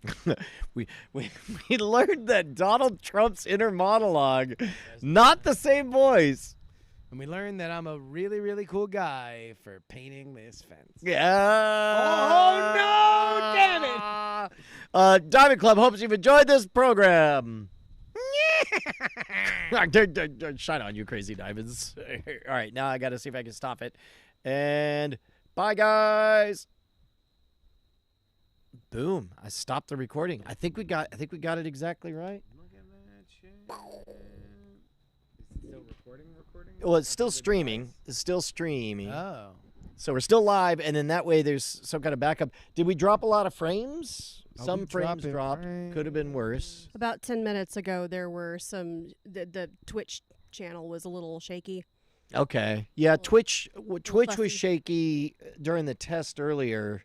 we learned that Donald Trump's inner monologue, not the same voice. And we learned that I'm a really, really cool guy for painting this fence. Yeah. Oh, no, damn it. Diamond Club hopes you've enjoyed this program. Shine on, you crazy diamonds. All right, now I got to see if I can stop it. And bye, guys. Boom! I stopped the recording. I think we got it exactly right. Look at that shit. Is it still recording? Well, it's still streaming. It's still streaming. Oh. So we're still live, and then that way there's some kind of backup. Did we drop a lot of frames? Are Some we frames dropping dropped. frames? Could have been worse. About 10 minutes ago, there were some. The Twitch channel was a little shaky. Okay. Yeah, Twitch was fussy. shaky during the test earlier.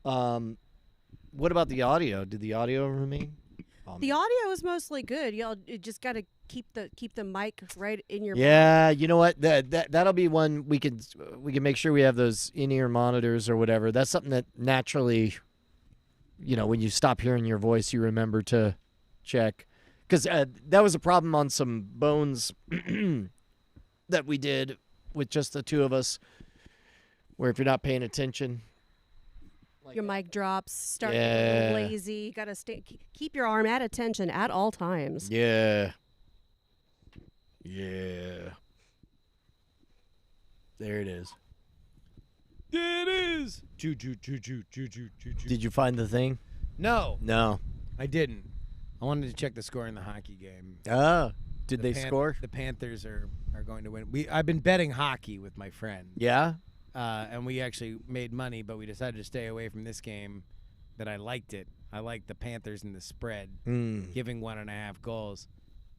What about the audio? Did the audio remain? The audio is mostly good. Y'all just got to keep the mic right in your. Yeah, you know what? That'll be one we can make sure we have those in-ear monitors or whatever. That's something that naturally, when you stop hearing your voice, you remember to check. Because that was a problem on some bones that we did with just the two of us, where if you're not paying attention, Your mic drops. Start Yeah. getting a little lazy. You got to keep your arm at attention at all times. yeah. Yeah. There it is. There it is. Choo, choo, choo, choo, choo, choo, choo, choo. Did you find the thing? No, No. I didn't. I wanted to check the score in the hockey game. Oh. Did they The score? The Panthers are going to win. I've been betting hockey with my friend. Yeah. And we actually made money, but we decided to stay away from this game. That I liked it. I liked the Panthers in the spread, giving 1.5 goals,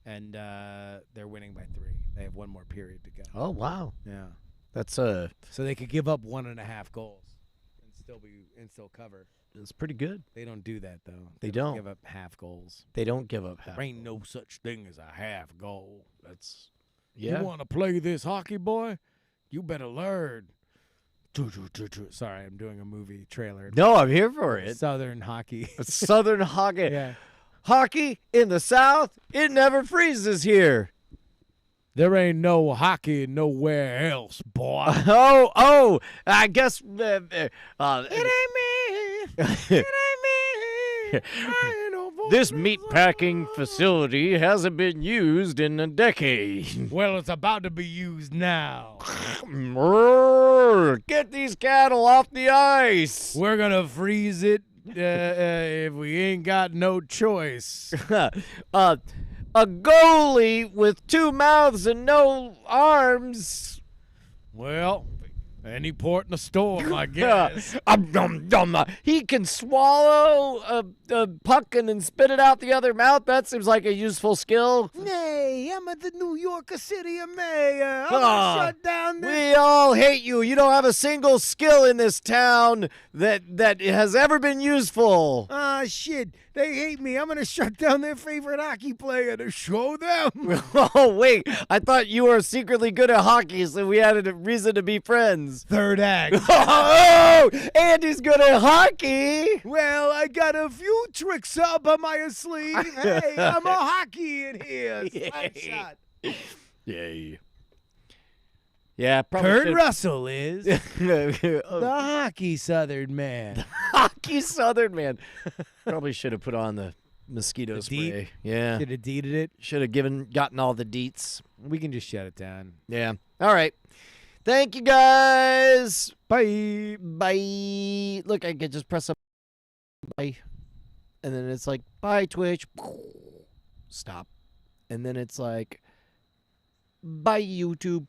and they're winning by 3. They have one more period to go. Oh, wow. Yeah, That's so they could give up 1.5 goals and still cover. It's pretty good. They don't do that though. They don't. give up half goals. They don't give up half. There ain't no such thing as a half goal. That's Yeah. You want to play this hockey, boy? You better learn. Sorry, I'm doing a movie trailer. No, I'm here for it. Southern hockey. Southern hockey. Yeah. Hockey in the South, it never freezes here. There ain't no hockey nowhere else, boy. I guess It ain't me. It ain't me. this meatpacking facility hasn't been used in a decade. Well, it's about to be used now. Get these cattle off the ice. We're gonna freeze it if we ain't got no choice. A goalie with 2 mouths and no arms. Well, any port in the storm, I guess. He can swallow a puck and then spit it out the other mouth. That seems like a useful skill. Nay, I'm at the New York City mayor. I'm Ah, gonna shut down this. We all hate you. You don't have a single skill in this town that has ever been useful. Ah, shit. They hate me. I'm gonna shut down their favorite hockey player to show them. Oh, wait. I thought you were secretly good at hockey, so we had a reason to be friends. Third act. Oh, Andy's good at hockey. Well, I got a few tricks up on my sleeve. Hey, I'm a hockey in here. Slap shot. Yay. Yeah, probably Kurt should- Russell is the Oh, hockey Southern man. hockey Southern man. Probably should have put on the mosquito The spray. deet? Yeah. Should have deeded it. Should have gotten all the deets. We can just shut it down. Yeah. All right. Thank you guys. Bye. Bye. Look, I could just press up bye. And then it's like, bye, Twitch. Stop. And then it's like, Bye, YouTube.